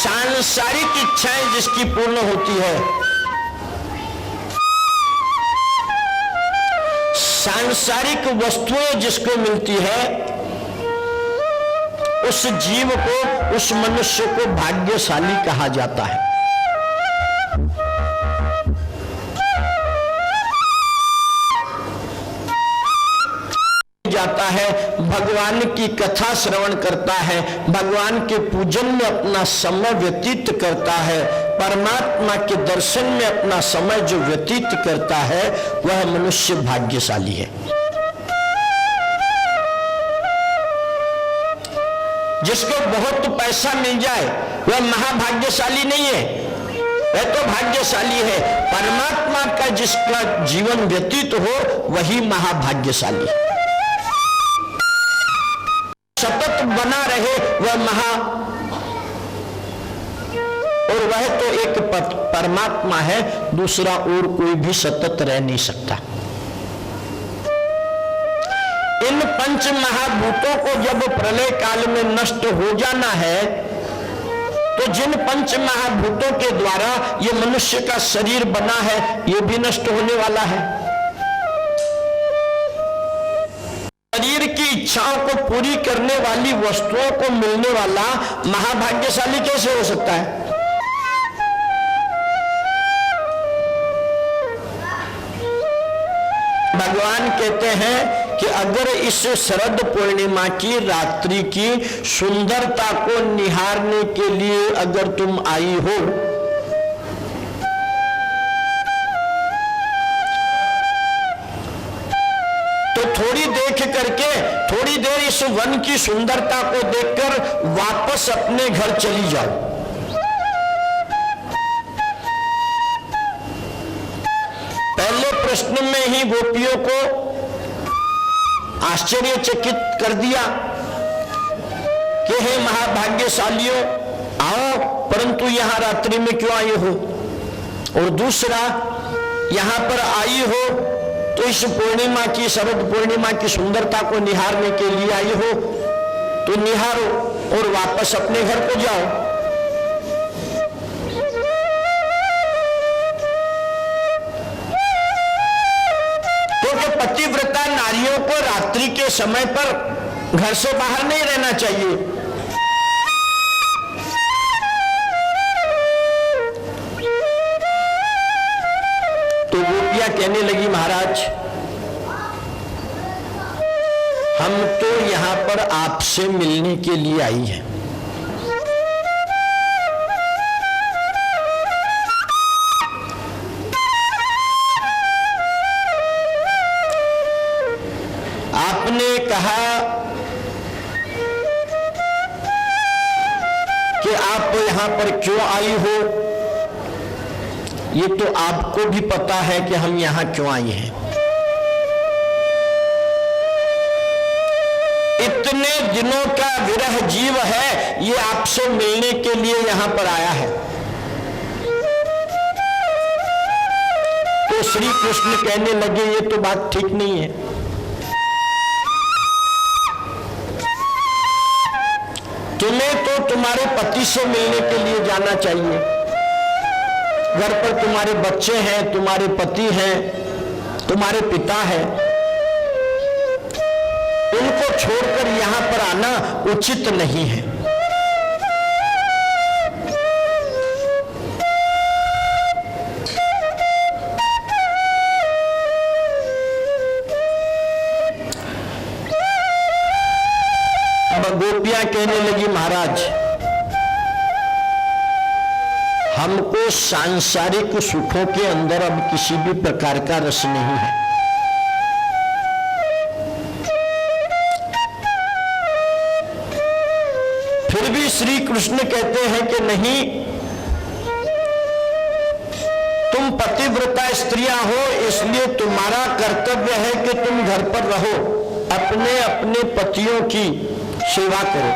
सांसारिक इच्छाएं जिसकी पूर्ण होती है, सांसारिक वस्तुएं जिसको मिलती है, उस जीव को, उस मनुष्य को भाग्यशाली कहा जाता है। जाता है, भगवान की कथा श्रवण करता है, भगवान के पूजन में अपना समय व्यतीत करता है, परमात्मा के दर्शन में अपना समय जो व्यतीत करता है, वह मनुष्य भाग्यशाली है। जिसको बहुत पैसा मिल जाए वह महाभाग्यशाली नहीं है, वह तो भाग्यशाली है। परमात्मा का जिसका जीवन व्यतीत हो वही महाभाग्यशाली है। सतत बना रहे वह और वह तो एक परमात्मा है, दूसरा और कोई भी सतत रह नहीं सकता। इन पंच महाभूतों को जब प्रलय काल में नष्ट हो जाना है, तो जिन पंच महाभूतों के द्वारा ये मनुष्य का शरीर बना है, ये भी नष्ट होने वाला है। शरीर की इच्छाओं को पूरी करने वाली वस्तुओं को मिलने वाला महाभाग्यशाली कैसे हो सकता है? भगवान कहते हैं कि अगर इस शरद पूर्णिमा की रात्रि की सुंदरता को निहारने के लिए अगर तुम आई हो, तो थोड़ी देर इस वन की सुंदरता को देखकर वापस अपने घर चली जाओ। प्रश्न में ही गोपियों को आश्चर्यचकित कर दिया कि हे महाभाग्यशालियों, आओ, परंतु यहां रात्रि में क्यों आई हो? और दूसरा, यहां पर आई हो तो इस पूर्णिमा की, शरद पूर्णिमा की सुंदरता को निहारने के लिए आई हो, तो निहारो और वापस अपने घर को जाओ। क्योंकि पतिव्रता नारियों को रात्रि के समय पर घर से बाहर नहीं रहना चाहिए। तो गोपियां कहने लगी, महाराज, हम तो यहां पर आपसे मिलने के लिए आई हैं। आपने कहा कि आप यहां पर क्यों आई हो, ये तो आपको भी पता है कि हम यहां क्यों आए हैं। इतने दिनों का विरह जीव है, ये आपसे मिलने के लिए यहां पर आया है। तो श्री कृष्ण कहने लगे, ये तो बात ठीक नहीं है। तुम्हें तो तुम्हारे पति से मिलने के लिए जाना चाहिए। घर पर तुम्हारे बच्चे हैं, तुम्हारे पति हैं, तुम्हारे पिता हैं, उनको छोड़कर यहां पर आना उचित नहीं है। गोपियां कहने लगी, महाराज, हमको सांसारिक सुखों के अंदर अब किसी भी प्रकार का रस नहीं है। फिर भी श्री कृष्ण कहते हैं कि नहीं, तुम पतिव्रता स्त्रियां हो, इसलिए तुम्हारा कर्तव्य है कि तुम घर पर रहो, अपने अपने पतियों की सेवा करो।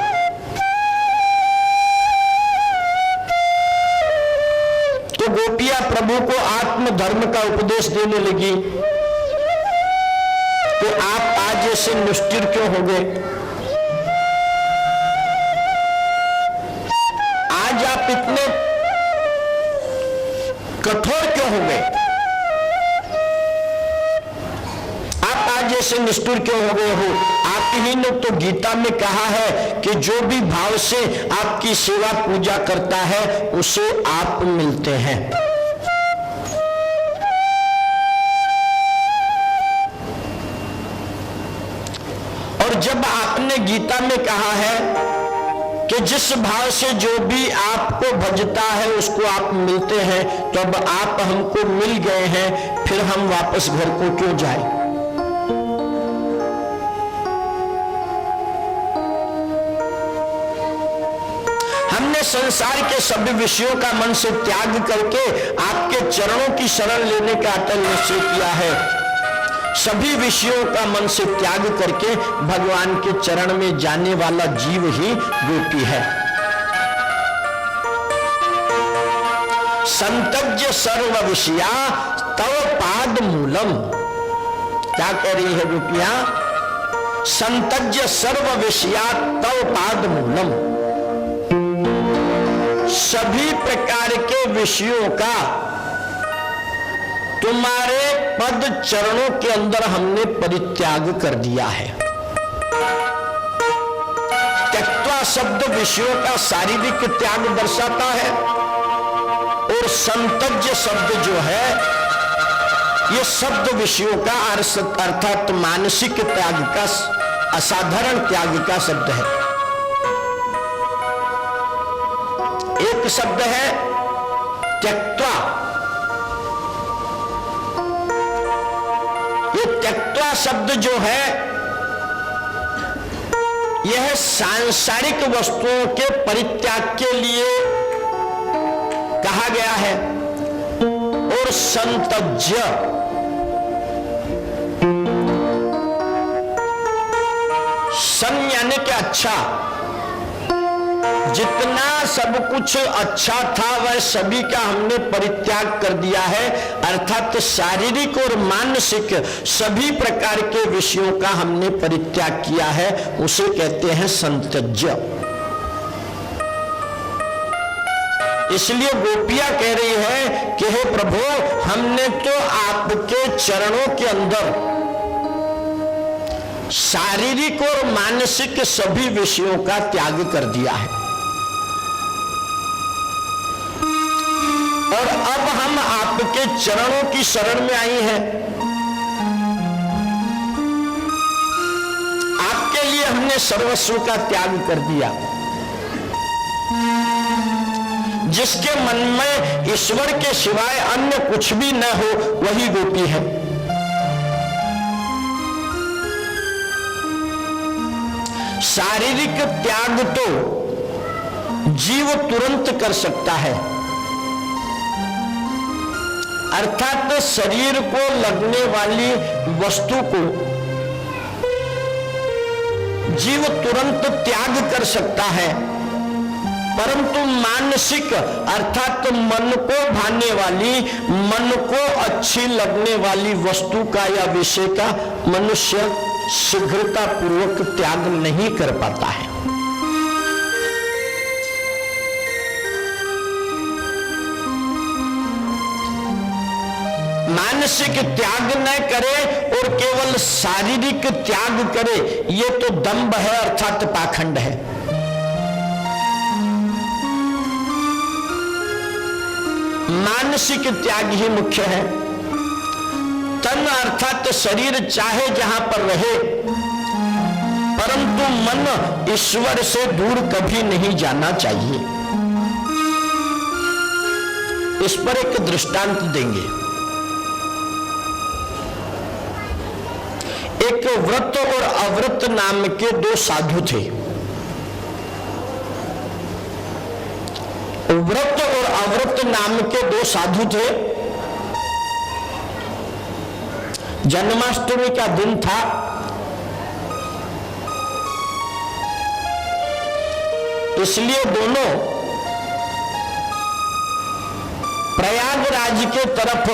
तो गोपियां प्रभु को आत्मधर्म का उपदेश देने लगी कि आप आज ऐसे निष्ठुर क्यों हो गए? आज आप इतने कठोर क्यों हो गए? आप आज ऐसे निष्ठुर क्यों हो गए हो? आप ही ने तो गीता में कहा है कि जो भी भाव से आपकी सेवा पूजा करता है उसे आप मिलते हैं। और जब आपने गीता में कहा है कि जिस भाव से जो भी आपको भजता है उसको आप मिलते हैं, तो अब आप हमको मिल गए हैं, फिर हम वापस घर को क्यों जाएं? हमने संसार के सभी विषयों का मन से त्याग करके आपके चरणों की शरण लेने का अटल निश्चय किया है। सभी विषयों का मन से त्याग करके भगवान के चरण में जाने वाला जीव ही गोपी है। संतज्य सर्व विषया तव पाद मूलम। क्या कह रही है गोपियां? संतज्य सर्व विषया तव पाद मूलम। सभी प्रकार के विषयों का तुम्हारे पद चरणों के अंदर हमने परित्याग कर दिया है। त्यक्त्वा शब्द विषयों का शारीरिक त्याग दर्शाता है, और संतज्य शब्द जो है ये शब्द विषयों का अर्थात मानसिक त्याग का, असाधारण त्याग का शब्द है। एक शब्द है त्यक्त्वा। ये त्यक्त्वा शब्द जो है यह सांसारिक वस्तुओं के परित्याग के लिए कहा गया है। और संतज्य अच्छा, जितना सब कुछ अच्छा था वह सभी का हमने परित्याग कर दिया है, अर्थात शारीरिक और मानसिक सभी प्रकार के विषयों का हमने परित्याग किया है, उसे कहते हैं संत्यज्य। इसलिए गोपियां कह रही है कि हे प्रभु, हमने तो आपके चरणों के अंदर शारीरिक और मानसिक सभी विषयों का त्याग कर दिया है, और अब हम आपके चरणों की शरण में आई हैं। आपके लिए हमने सर्वस्व का त्याग कर दिया। जिसके मन में ईश्वर के सिवाय अन्य कुछ भी न हो वही गोपी है। शारीरिक त्याग तो जीव तुरंत कर सकता है, अर्थात शरीर को लगने वाली वस्तु को जीव तुरंत त्याग कर सकता है, परंतु मानसिक अर्थात मन को भाने वाली, मन को अच्छी लगने वाली वस्तु का या विषय का मनुष्य शीघ्रता पूर्वक त्याग नहीं कर पाता है। मानसिक त्याग न करे और केवल शारीरिक त्याग करे, ये तो दंभ है अर्थात पाखंड है। मानसिक त्याग ही मुख्य है। तन अर्थात शरीर चाहे जहां पर रहे, परंतु मन ईश्वर से दूर कभी नहीं जाना चाहिए। इस पर एक दृष्टांत देंगे। एक व्रत और अव्रत नाम के दो साधु थे। व्रत और अव्रत नाम के दो साधु थे। जन्माष्टमी का दिन था। इसलिए दोनों प्रयागराज के तरफ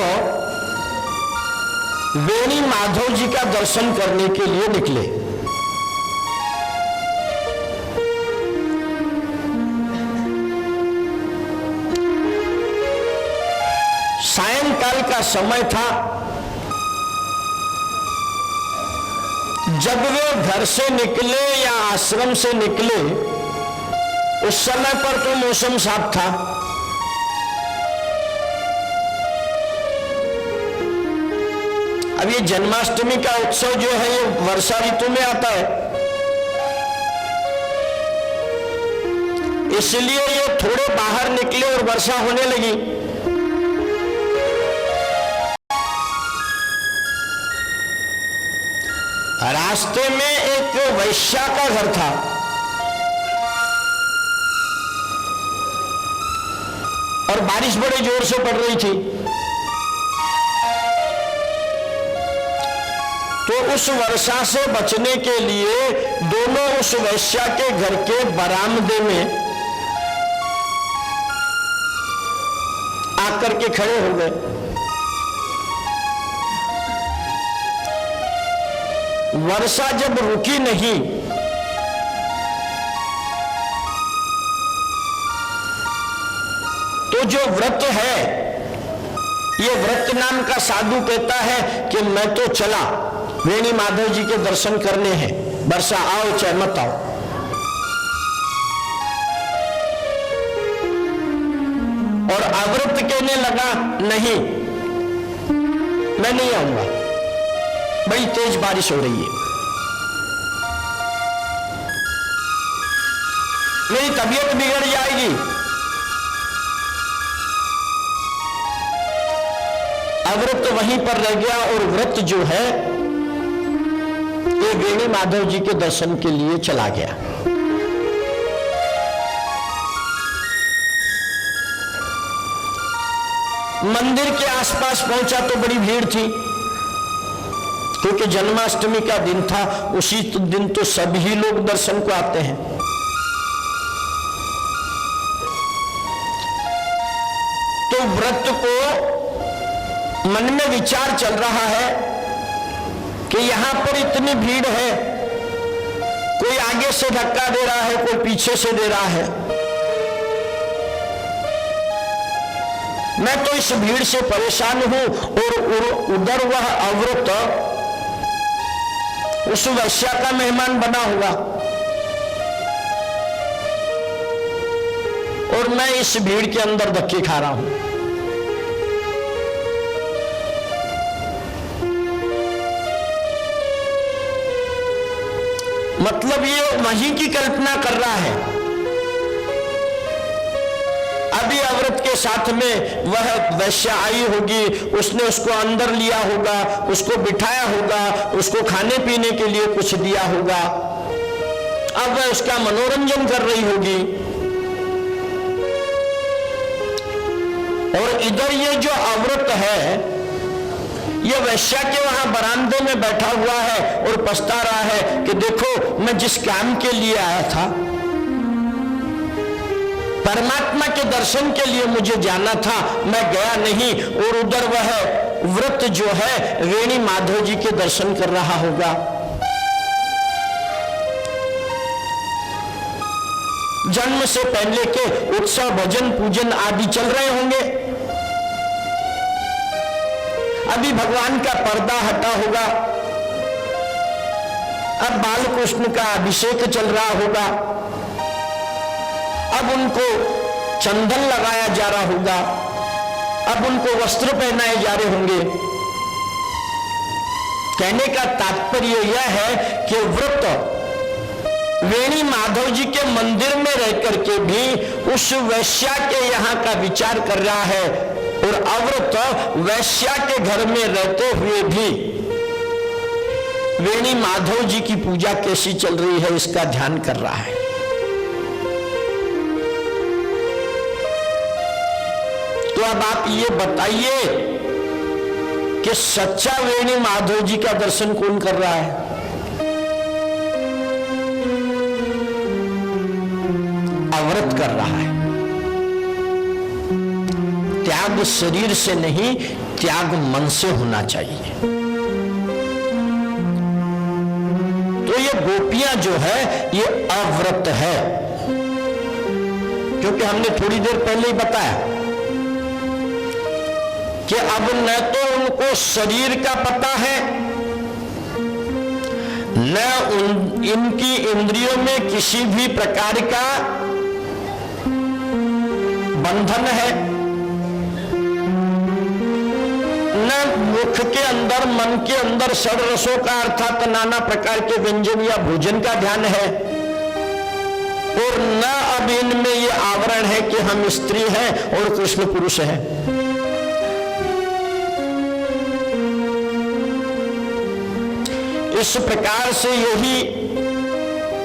वेणी माधव जी का दर्शन करने के लिए निकले। सायंकाल का समय था। जब वे घर से निकले या आश्रम से निकले, उस समय पर तो मौसम साफ था। अब ये जन्माष्टमी का उत्सव जो है ये वर्षा ऋतु में आता है, इसलिए ये थोड़े बाहर निकले और वर्षा होने लगी। रास्ते में एक वैश्या का घर था। और बारिश बड़े जोर से पड़ रही थी, तो उस वर्षा से बचने के लिए दोनों उस वैश्या के घर के बरामदे में आकर के खड़े हो गए। वर्षा जब रुकी नहीं, तो जो व्रत है, ये व्रत नाम का साधु कहता है कि मैं तो चला, वेणी माधव जी के दर्शन करने हैं, वर्षा आओ चाहे मत आओ। और अव्रत कहने लगा नहीं, मैं नहीं आऊंगा, बड़ी तेज बारिश हो रही है, मेरी तबीयत बिगड़ जाएगी। अव्रत वहीं पर रह गया और व्रत जो है ये वेणी माधव जी के दर्शन के लिए चला गया। मंदिर के आसपास पहुंचा तो बड़ी भीड़ थी। क्योंकि जन्माष्टमी का दिन था, उसी दिन तो सभी लोग दर्शन को आते हैं। तो व्रत को मन में विचार चल रहा है कि यहां पर इतनी भीड़ है, कोई आगे से धक्का दे रहा है, कोई पीछे से दे रहा है। मैं तो इस भीड़ से परेशान हूं और उधर वह अवृत उस वैश्या का मेहमान बना हुआ और मैं इस भीड़ के अंदर धक्के खा रहा हूं। मतलब ये वहीं की कल्पना कर रहा है। अभी अवृत के साथ में वह वैश्या आई होगी, उसने उसको अंदर लिया होगा, उसको बिठाया होगा, उसको खाने पीने के लिए कुछ दिया होगा। अब वह उसका मनोरंजन कर रही होगी। और इधर ये जो अवृत है, ये वैश्या के वहां बरामदे में बैठा हुआ है और पछता रहा है कि देखो, मैं जिस काम के लिए आया था, परमात्मा के दर्शन के लिए मुझे जाना था, मैं गया नहीं। और उधर वह व्रत जो है वेणी माधव जी के दर्शन कर रहा होगा। जन्म से पहले के उत्सव, भजन, पूजन आदि चल रहे होंगे। अभी भगवान का पर्दा हटा होगा, अब बाल कृष्ण का अभिषेक चल रहा होगा, अब उनको चंदन लगाया जा रहा होगा, अब उनको वस्त्र पहनाए जा रहे होंगे। कहने का तात्पर्य यह है कि व्रत वेणी माधव जी के मंदिर में रह करके भी उस वैश्या के यहां का विचार कर रहा है और अव्रत वैश्या के घर में रहते हुए भी वेणी माधव जी की पूजा कैसी चल रही है इसका ध्यान कर रहा है। तो अब आप ये बताइए कि सच्चा वेणी माधव जी का दर्शन कौन कर रहा है? अव्रत कर रहा है। त्याग शरीर से नहीं, त्याग मन से होना चाहिए। तो ये गोपियां जो है ये अव्रत है, क्योंकि हमने थोड़ी देर पहले ही बताया कि अब न तो उनको शरीर का पता है, न इनकी इंद्रियों में किसी भी प्रकार का बंधन है, न मुख के अंदर, मन के अंदर षड रसों का अर्थात नाना प्रकार के व्यंजन या भोजन का ध्यान है, और न अब इनमें ये आवरण है कि हम स्त्री हैं और कृष्ण पुरुष हैं। इस प्रकार से यही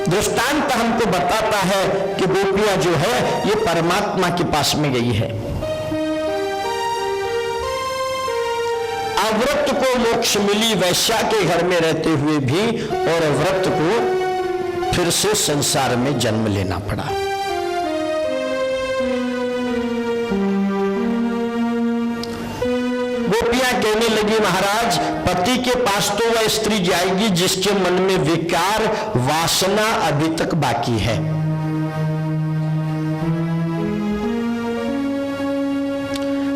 दृष्टांत हमको बताता है कि गोपियां जो है ये परमात्मा के पास में गई है। अव्रत को मोक्ष मिली वैश्या के घर में रहते हुए भी, और व्रत को फिर से संसार में जन्म लेना पड़ा। गोपियां कहने लगी, महाराज पति के पास तो वह स्त्री जाएगी जिसके मन में विकार वासना अभी तक बाकी है।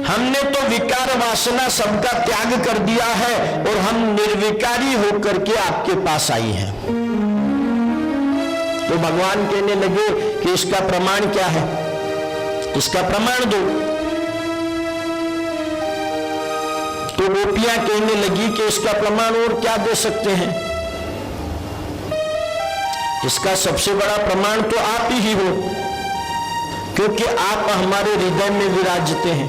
हमने तो विकार वासना सबका त्याग कर दिया है और हम निर्विकारी होकर के आपके पास आई हैं। तो भगवान कहने लगे कि इसका प्रमाण क्या है, इसका प्रमाण दो। तो गोपियां कहने लगी कि इसका प्रमाण और क्या दे सकते हैं, इसका सबसे बड़ा प्रमाण तो आप ही हो, क्योंकि आप हमारे हृदय में विराजते हैं।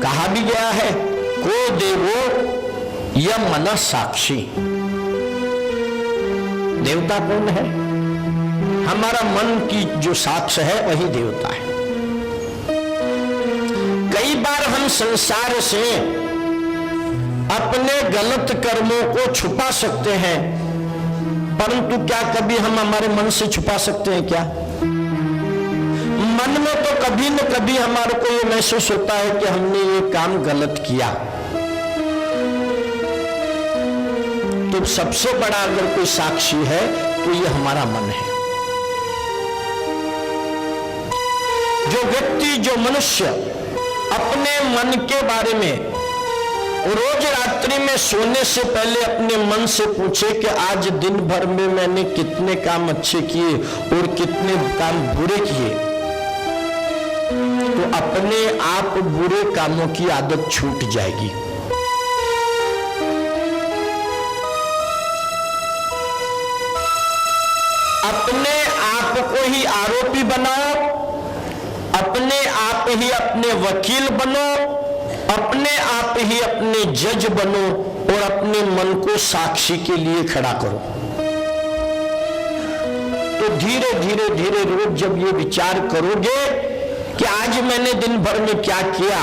कहा भी गया है, को देवो यह मन साक्षी। देवता कौन है? हमारा मन की जो साक्ष्य है वही देवता है। कई बार हम संसार से अपने गलत कर्मों को छुपा सकते हैं, परंतु क्या कभी हम हमारे मन से छुपा सकते हैं क्या? मन में तो कभी न कभी हमारे को ये महसूस होता है कि हमने ये काम गलत किया। तो सबसे बड़ा अगर कोई साक्षी है तो ये हमारा मन है। जो व्यक्ति, जो मनुष्य अपने मन के बारे में रोज रात्रि में सोने से पहले अपने मन से पूछे कि आज दिन भर में मैंने कितने काम अच्छे किए और कितने काम बुरे किए, तो अपने आप बुरे कामों की आदत छूट जाएगी। अपने आप को ही आरोपी बनाओ, अपने आप ही अपने वकील बनो, अपने आप ही अपने जज बनो और अपने मन को साक्षी के लिए खड़ा करो। तो धीरे धीरे धीरे रोज जब ये विचार करोगे कि आज मैंने दिन भर में क्या किया,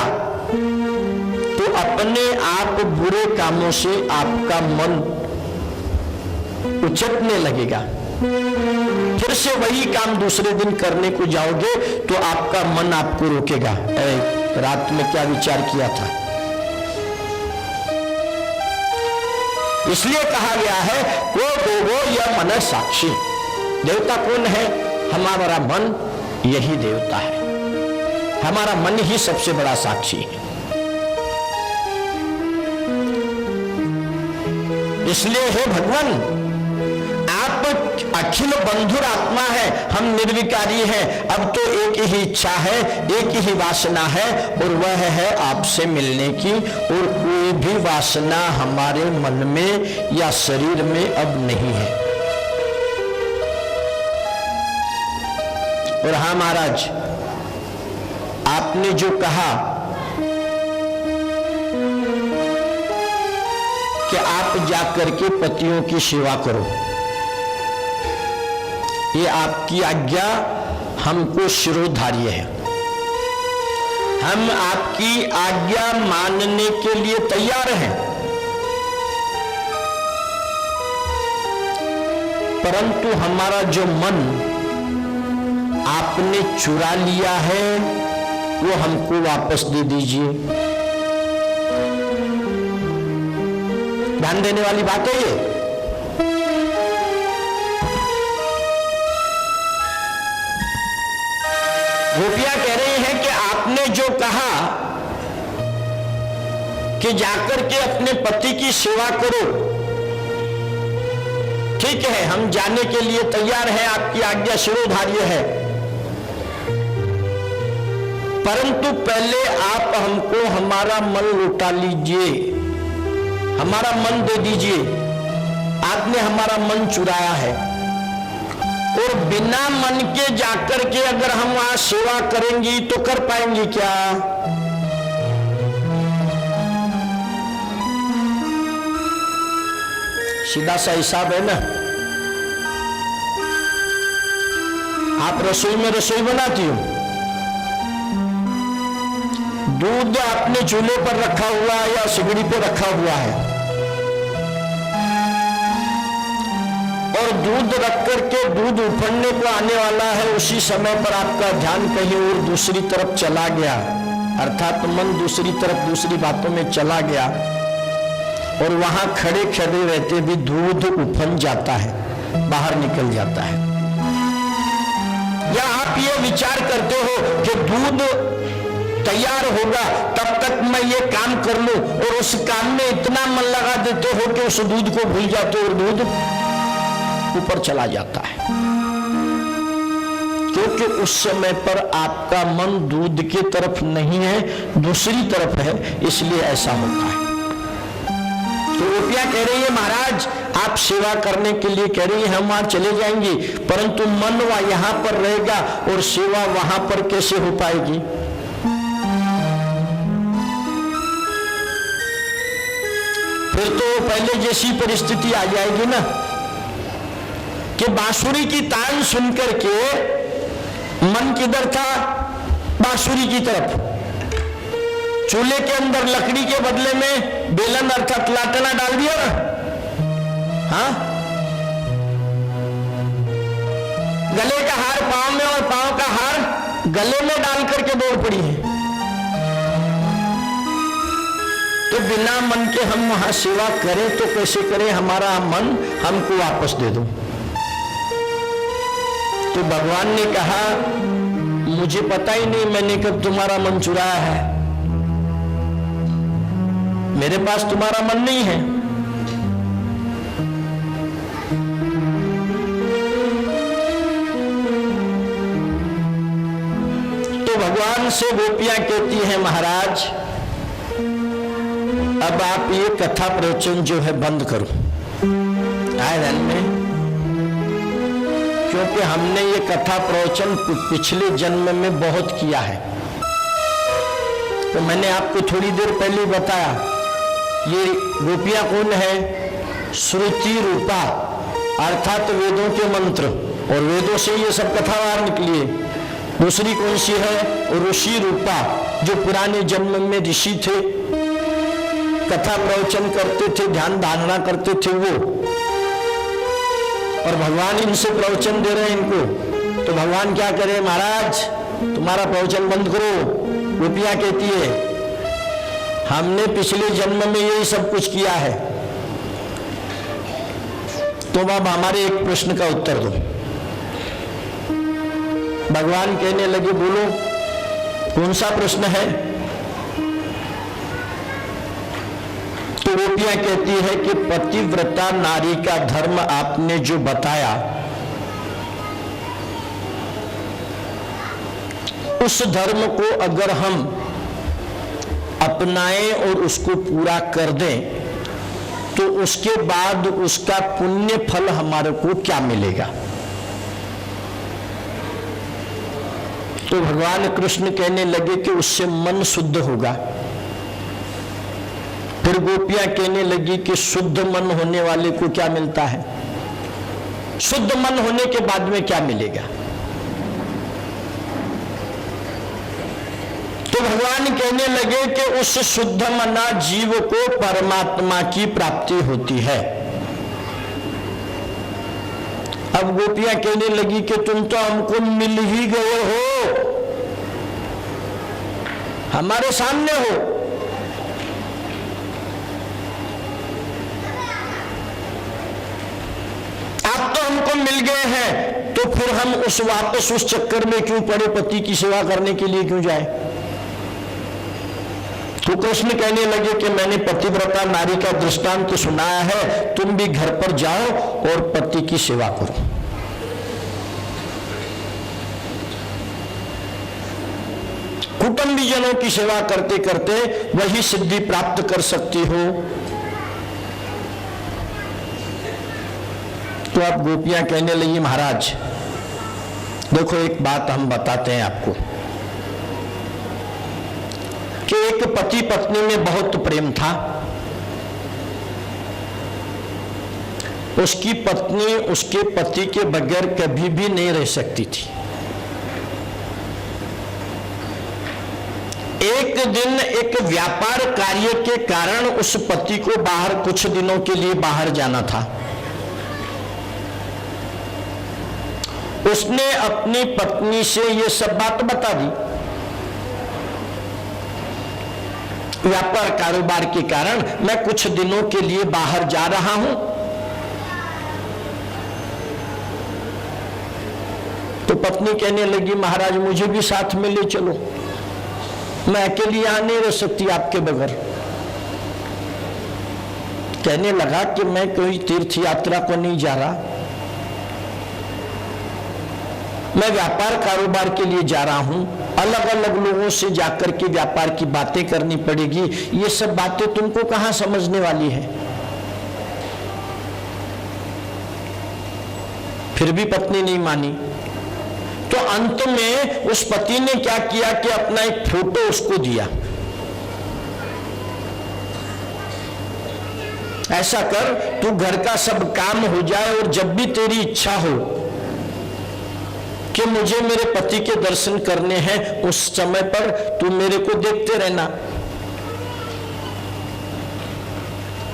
तो अपने आप बुरे कामों से आपका मन उचटने लगेगा। फिर से वही काम दूसरे दिन करने को जाओगे तो आपका मन आपको रोकेगा, रात में क्या विचार किया था। इसलिए कहा गया है को देवो यह मन साक्षी। देवता कौन है? हमारा मन यही देवता है। हमारा मन ही सबसे बड़ा साक्षी है। इसलिए हे भगवान, आप अखिल बंधुर आत्मा है, हम निर्विकारी हैं। अब तो एक ही इच्छा है, एक ही वासना है और वह है आपसे मिलने की, और कोई भी वासना हमारे मन में या शरीर में अब नहीं है। और हाँ महाराज, आपने जो कहा कि आप जाकर के पतियों की सेवा करो, ये आपकी आज्ञा हमको शिरोधार्य है। हम आपकी आज्ञा मानने के लिए तैयार हैं, परंतु हमारा जो मन आपने चुरा लिया है वो हमको वापस दे दीजिए। ध्यान देने वाली बात है ये। गोपियां कह रही हैं कि आपने जो कहा कि जाकर के अपने पति की सेवा करो, ठीक है, हम जाने के लिए तैयार हैं, आपकी आज्ञा शिरोधार्य है, परंतु पहले आप हमको हमारा मन लौटा लीजिए, हमारा मन दे दीजिए। आपने हमारा मन चुराया है, और बिना मन के जाकर के अगर हम वहां सेवा करेंगी तो कर पाएंगी क्या? सीधा सा हिसाब है ना। आप रसोई में रसोई बनाती हो, दूध आपने चूल्हे पर रखा हुआ है या सिगड़ी पे रखा हुआ है, और दूध रख करके दूध उफड़ने को आने वाला है, उसी समय पर आपका ध्यान कहीं और दूसरी तरफ चला गया, अर्थात मन दूसरी तरफ दूसरी बातों में चला गया, और वहां खड़े खड़े रहते भी दूध उफन जाता है, बाहर निकल जाता है। या आप ये विचार करते हो कि दूध तैयार होगा तब तक मैं ये काम कर लूं, और उस काम में इतना मन लगा देते हो कि उस दूध को भूल जाते हो और दूध ऊपर चला जाता है, क्योंकि उस समय पर आपका मन दूध की तरफ नहीं है, दूसरी तरफ है, इसलिए ऐसा होता है। तो गोपियां कह रही है महाराज आप सेवा करने के लिए कह रही है, हम वहां चले जाएंगे, परंतु मन वह यहां पर रहेगा और सेवा वहां पर कैसे हो पाएगी? फिर तो पहले जैसी परिस्थिति आ जाएगी ना कि बांसुरी की तान सुनकर के मन किधर था? बांसुरी की तरफ। चूल्हे के अंदर लकड़ी के बदले में बेलन अर्थात लाटना डाल दिया ना, हाँ। गले का हार पांव में और पांव का हार गले में डाल करके दौड़ पड़ी है। तो बिना मन के हम वहां सेवा करें तो कैसे करें? हमारा मन हमको वापस दे दो। तो भगवान ने कहा मुझे पता ही नहीं मैंने कब तुम्हारा मन चुराया है, मेरे पास तुम्हारा मन नहीं है। तो भगवान से गोपियां कहती हैं महाराज अब आप ये कथा प्रवचन जो है बंद करो आए धन में, क्योंकि हमने ये कथा प्रवचन पिछले जन्म में बहुत किया है। तो मैंने आपको थोड़ी देर पहले बताया ये गोपियां कौन है? श्रुति रूपा अर्थात वेदों के मंत्र, और वेदों से ये सब कथावार निकली है। दूसरी कौन सी है? ऋषि रूपा, जो पुराने जन्म में ऋषि थे, कथा प्रवचन करते थे, ध्यान धारणा करते थे वो, और भगवान इनसे प्रवचन दे रहे हैं इनको। तो भगवान क्या करे? महाराज तुम्हारा प्रवचन बंद करो। गोपियां कहती है हमने पिछले जन्म में यही सब कुछ किया है, तो अब हमारे एक प्रश्न का उत्तर दो। भगवान कहने लगे बोलो कौन सा प्रश्न है? तो गोपियां कहती है कि पतिव्रता नारी का धर्म आपने जो बताया उस धर्म को अगर हम अपनाएं और उसको पूरा कर दें तो उसके बाद उसका पुण्य फल हमारे को क्या मिलेगा? तो भगवान कृष्ण कहने लगे कि उससे मन शुद्ध होगा। फिर गोपियां कहने लगी कि शुद्ध मन होने वाले को क्या मिलता है? शुद्ध मन होने के बाद में क्या मिलेगा? तो भगवान कहने लगे कि उस शुद्ध मना जीव को परमात्मा की प्राप्ति होती है। अब गोपियां कहने लगी कि तुम तो हमको मिल ही गए हो, हमारे सामने हो, आप तो हमको मिल गए हैं, तो फिर हम वापस उस चक्कर में क्यों पड़े? पति की सेवा करने के लिए क्यों जाए? तो कृष्ण कहने लगे कि मैंने पतिव्रता नारी का दृष्टांत सुनाया है, तुम भी घर पर जाओ और पति की सेवा करो। कुटुंबीजनों की सेवा करते करते वही सिद्धि प्राप्त कर सकती हो। तो अब गोपियां कहने लगी महाराज देखो एक बात हम बताते हैं आपको कि एक पति पत्नी में बहुत प्रेम था। उसकी पत्नी उसके पति के बगैर कभी भी नहीं रह सकती थी। एक दिन एक व्यापार कार्य के कारण उस पति को बाहर कुछ दिनों के लिए बाहर जाना था। उसने अपनी पत्नी से यह सब बात बता दी। व्यापार कारोबार के कारण मैं कुछ दिनों के लिए बाहर जा रहा हूं। तो पत्नी कहने लगी महाराज मुझे भी साथ में ले चलो, मैं अकेली यहां नहीं रह सकती आपके बगैर। कहने लगा कि मैं कोई तीर्थ यात्रा को नहीं जा रहा, मैं व्यापार कारोबार के लिए जा रहा हूं। अलग अलग लोगों से जाकर के व्यापार की बातें करनी पड़ेगी, ये सब बातें तुमको कहां समझने वाली है। फिर भी पत्नी नहीं मानी। तो अंत में उस पति ने क्या किया कि अपना एक फोटो उसको दिया, ऐसा कर तू घर का सब काम हो जाए और जब भी तेरी इच्छा हो कि मुझे मेरे पति के दर्शन करने हैं उस समय पर तू मेरे को देखते रहना।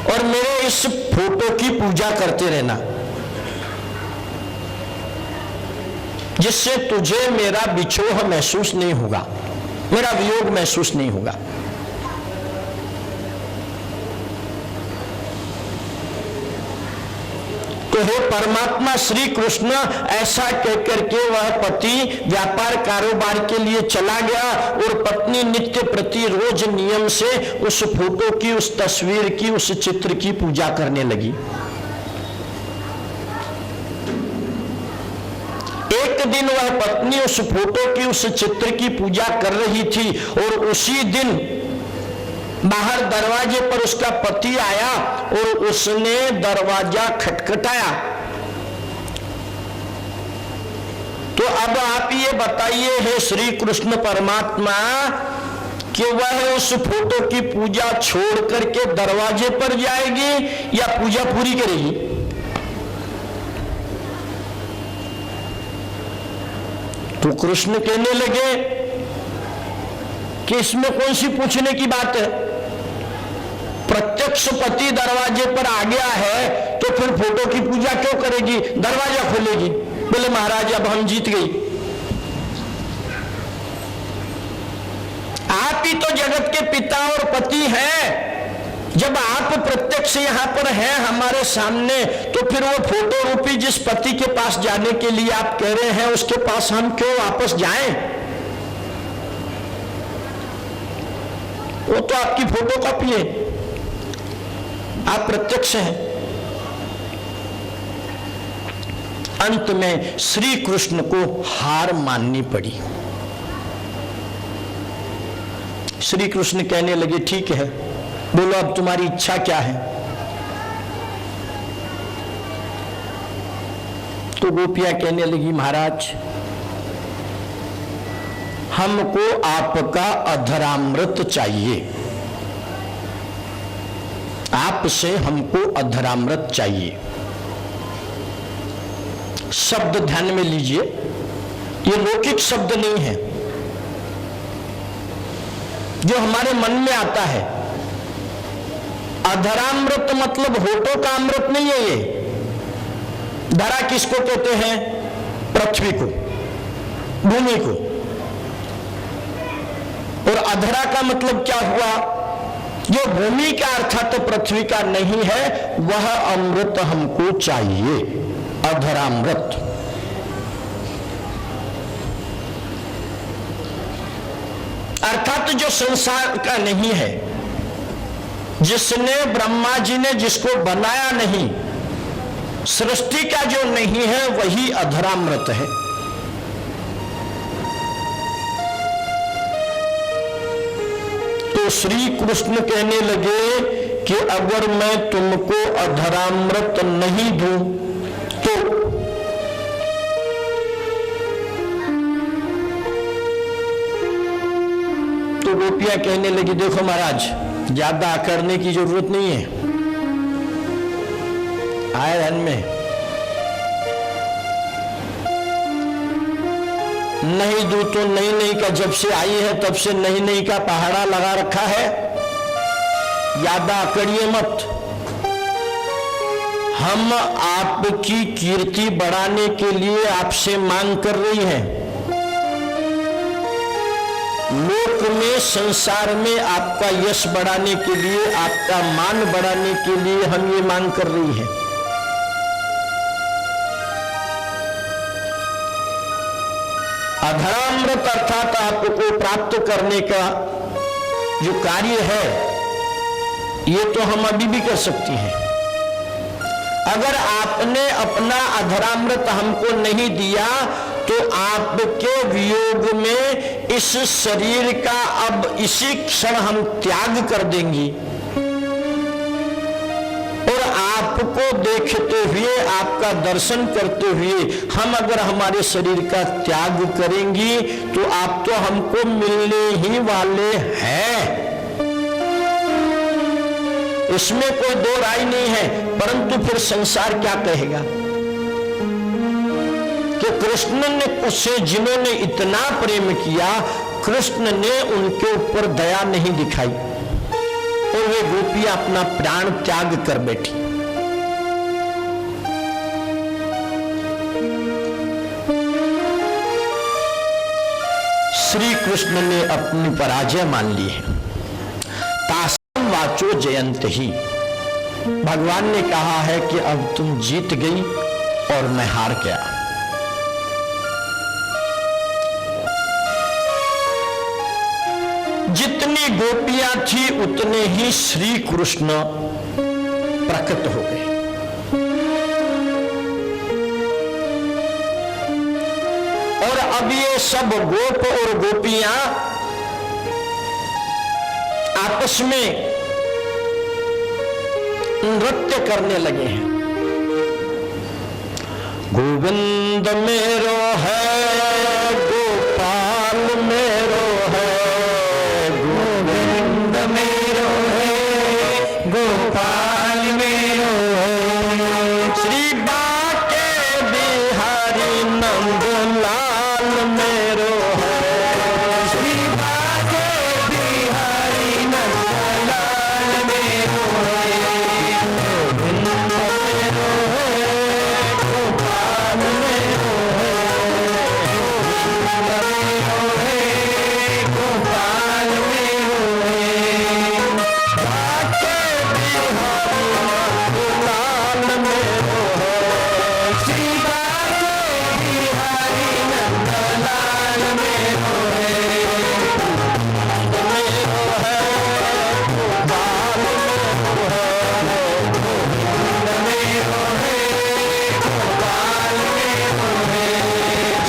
और मेरे इस फोटो की पूजा करते रहना, जिससे तुझे मेरा बिछोह महसूस नहीं होगा, मेरा वियोग महसूस नहीं होगा। तो हे परमात्मा श्री कृष्ण, ऐसा कहकर के वह पति व्यापार कारोबार के लिए चला गया और पत्नी नित्य प्रति रोज नियम से उस फोटो की, उस तस्वीर की, उस चित्र की पूजा करने लगी। एक दिन वह पत्नी उस फोटो की, उस चित्र की पूजा कर रही थी और उसी दिन बाहर दरवाजे पर उसका पति आया और उसने दरवाजा खटखटाया। तो अब आप ये बताइए हे श्री कृष्ण परमात्मा कि वह उस फोटो की पूजा छोड़ करके दरवाजे पर जाएगी या पूजा पूरी करेगी? तो कृष्ण कहने लगे कि इसमें कौन सी पूछने की बात है, प्रत्यक्ष पति दरवाजे पर आ गया है तो फिर फोटो की पूजा क्यों करेगी, दरवाजा खोलेगी। बोले महाराज अब हम जीत गई, आप ही तो जगत के पिता और पति हैं। जब आप प्रत्यक्ष यहां पर हैं हमारे सामने, तो फिर वो फोटो रूपी जिस पति के पास जाने के लिए आप कह रहे हैं, उसके पास हम क्यों वापस जाएं? वो तो आपकी फोटो कॉपी है, आप प्रत्यक्ष हैं। अंत में श्री कृष्ण को हार माननी पड़ी। श्री कृष्ण कहने लगे ठीक है, बोलो अब तुम्हारी इच्छा क्या है? तो गोपियां कहने लगी महाराज हमको आपका अधरामृत चाहिए, आपसे हमको अधरामृत चाहिए। शब्द ध्यान में लीजिए, ये लौकिक शब्द नहीं है जो हमारे मन में आता है। अधरामृत मतलब होठों का अमृत नहीं है ये। धरा किसको कहते हैं? पृथ्वी को, भूमि को। और अधरा का मतलब क्या हुआ? जो भूमि का अर्थात पृथ्वी का नहीं है, वह अमृत हमको चाहिए, अधरामृत। अर्थात जो संसार का नहीं है, जिसने ब्रह्मा जी ने जिसको बनाया नहीं, सृष्टि का जो नहीं है, वही अधरामृत है। तो श्री कृष्ण कहने लगे कि अगर मैं तुमको अधरामृत नहीं दूं तो गोपियां कहने लगी देखो महाराज ज्यादा करने की जरूरत नहीं है, आए रन में नहीं दूं तो नहीं नहीं का, जब से आई है तब से नहीं नहीं का पहाड़ा लगा रखा है, ज्यादा अकड़िए मत। हम आपकी कीर्ति बढ़ाने के लिए आपसे मांग कर रही हैं, लोक में संसार में आपका यश बढ़ाने के लिए, आपका मान बढ़ाने के लिए हम ये मांग कर रही हैं। अधरामृत अर्थात आपको प्राप्त करने का जो कार्य है, ये तो हम अभी भी कर सकती हैं। अगर आपने अपना अधरामृत हमको नहीं दिया तो आपके वियोग में इस शरीर का अब इसी क्षण हम त्याग कर देंगी, और आपको देखते हुए, आपका दर्शन करते हुए हम अगर हमारे शरीर का त्याग करेंगी तो आप तो हमको मिलने ही वाले हैं, इसमें कोई दो राय नहीं है। परंतु फिर संसार क्या कहेगा कि कृष्ण ने उससे जिन्होंने इतना प्रेम किया, कृष्ण ने उनके ऊपर दया नहीं दिखाई। और वे गोपियां अपना प्राण त्याग कर बैठी। श्री कृष्ण ने अपनी पराजय मान ली है। तासम वाचो जयंत ही, भगवान ने कहा है कि अब तुम जीत गई और मैं हार गया। जितनी गोपियां थी उतने ही श्री कृष्ण प्रकट हो गए। और अब ये सब गोप और गोपियां आपस में नृत्य करने लगे हैं। गोविंद मेरो है, गोपाल मेरो है, गोविंद मेरो है, गोपाल मेरो है, श्री बाके बिहारी नंदलाल मेरो है, श्री बाके बिहारी नंदलाल मेरो है, गोविंद मेरो है, गोपाल मेरो है, गोविंद मेरो है, गोपाल मेरो है, बाके बिहारी नंदलाल मेरो है, श्री बाके बिहारी नंदलाल मेरो है, गोविंद मेरो है, गोपाल मेरो है, गोविंद मेरो है, गोपाल मेरो है,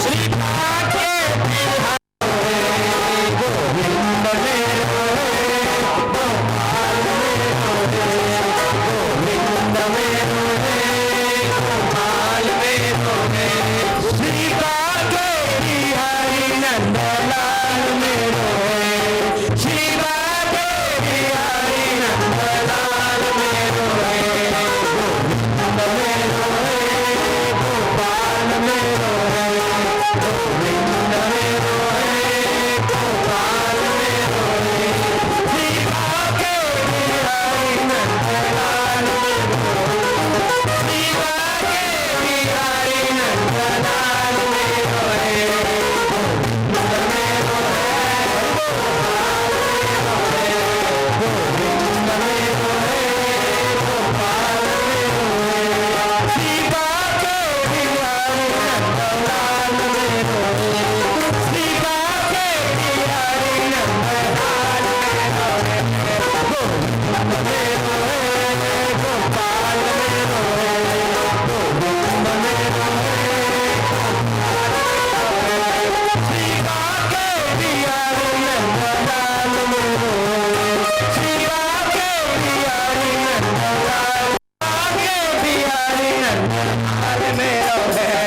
श्री बाके बिहारी गोविंद मेरो है, गोपाल मेरो है, गोविंद मेरो है, गोपाल मेरो है, श्री बाके बिहारी नंदलाल मेरो है, श्री बाके बिहारी नंदलाल मेरो है, गोविंद मेरो है, गोपाल मेरो है, गोविंद मेरो है, गोपाल मेरो है, श्री बाके बिहारी नंदलाल मेरो है, श्री बाके बिहारी नंदलाल मेरो है, गोविंद मेरो है, गोविंद मेरो है, गोपाल मेरो है, श्री बाके बिहारी नंदलाल मेरो है, श्री बाके बिहारी नंदलाल मेरो है, गोविंद मेरो है, गोपाल मेरो है, गोविंद मेरो है, श्री बाके बिहारी नंदलाल मेरो है, श्री बाके बिहारी नंदलाल, बाके बिहारी नंदलाल मेरो है।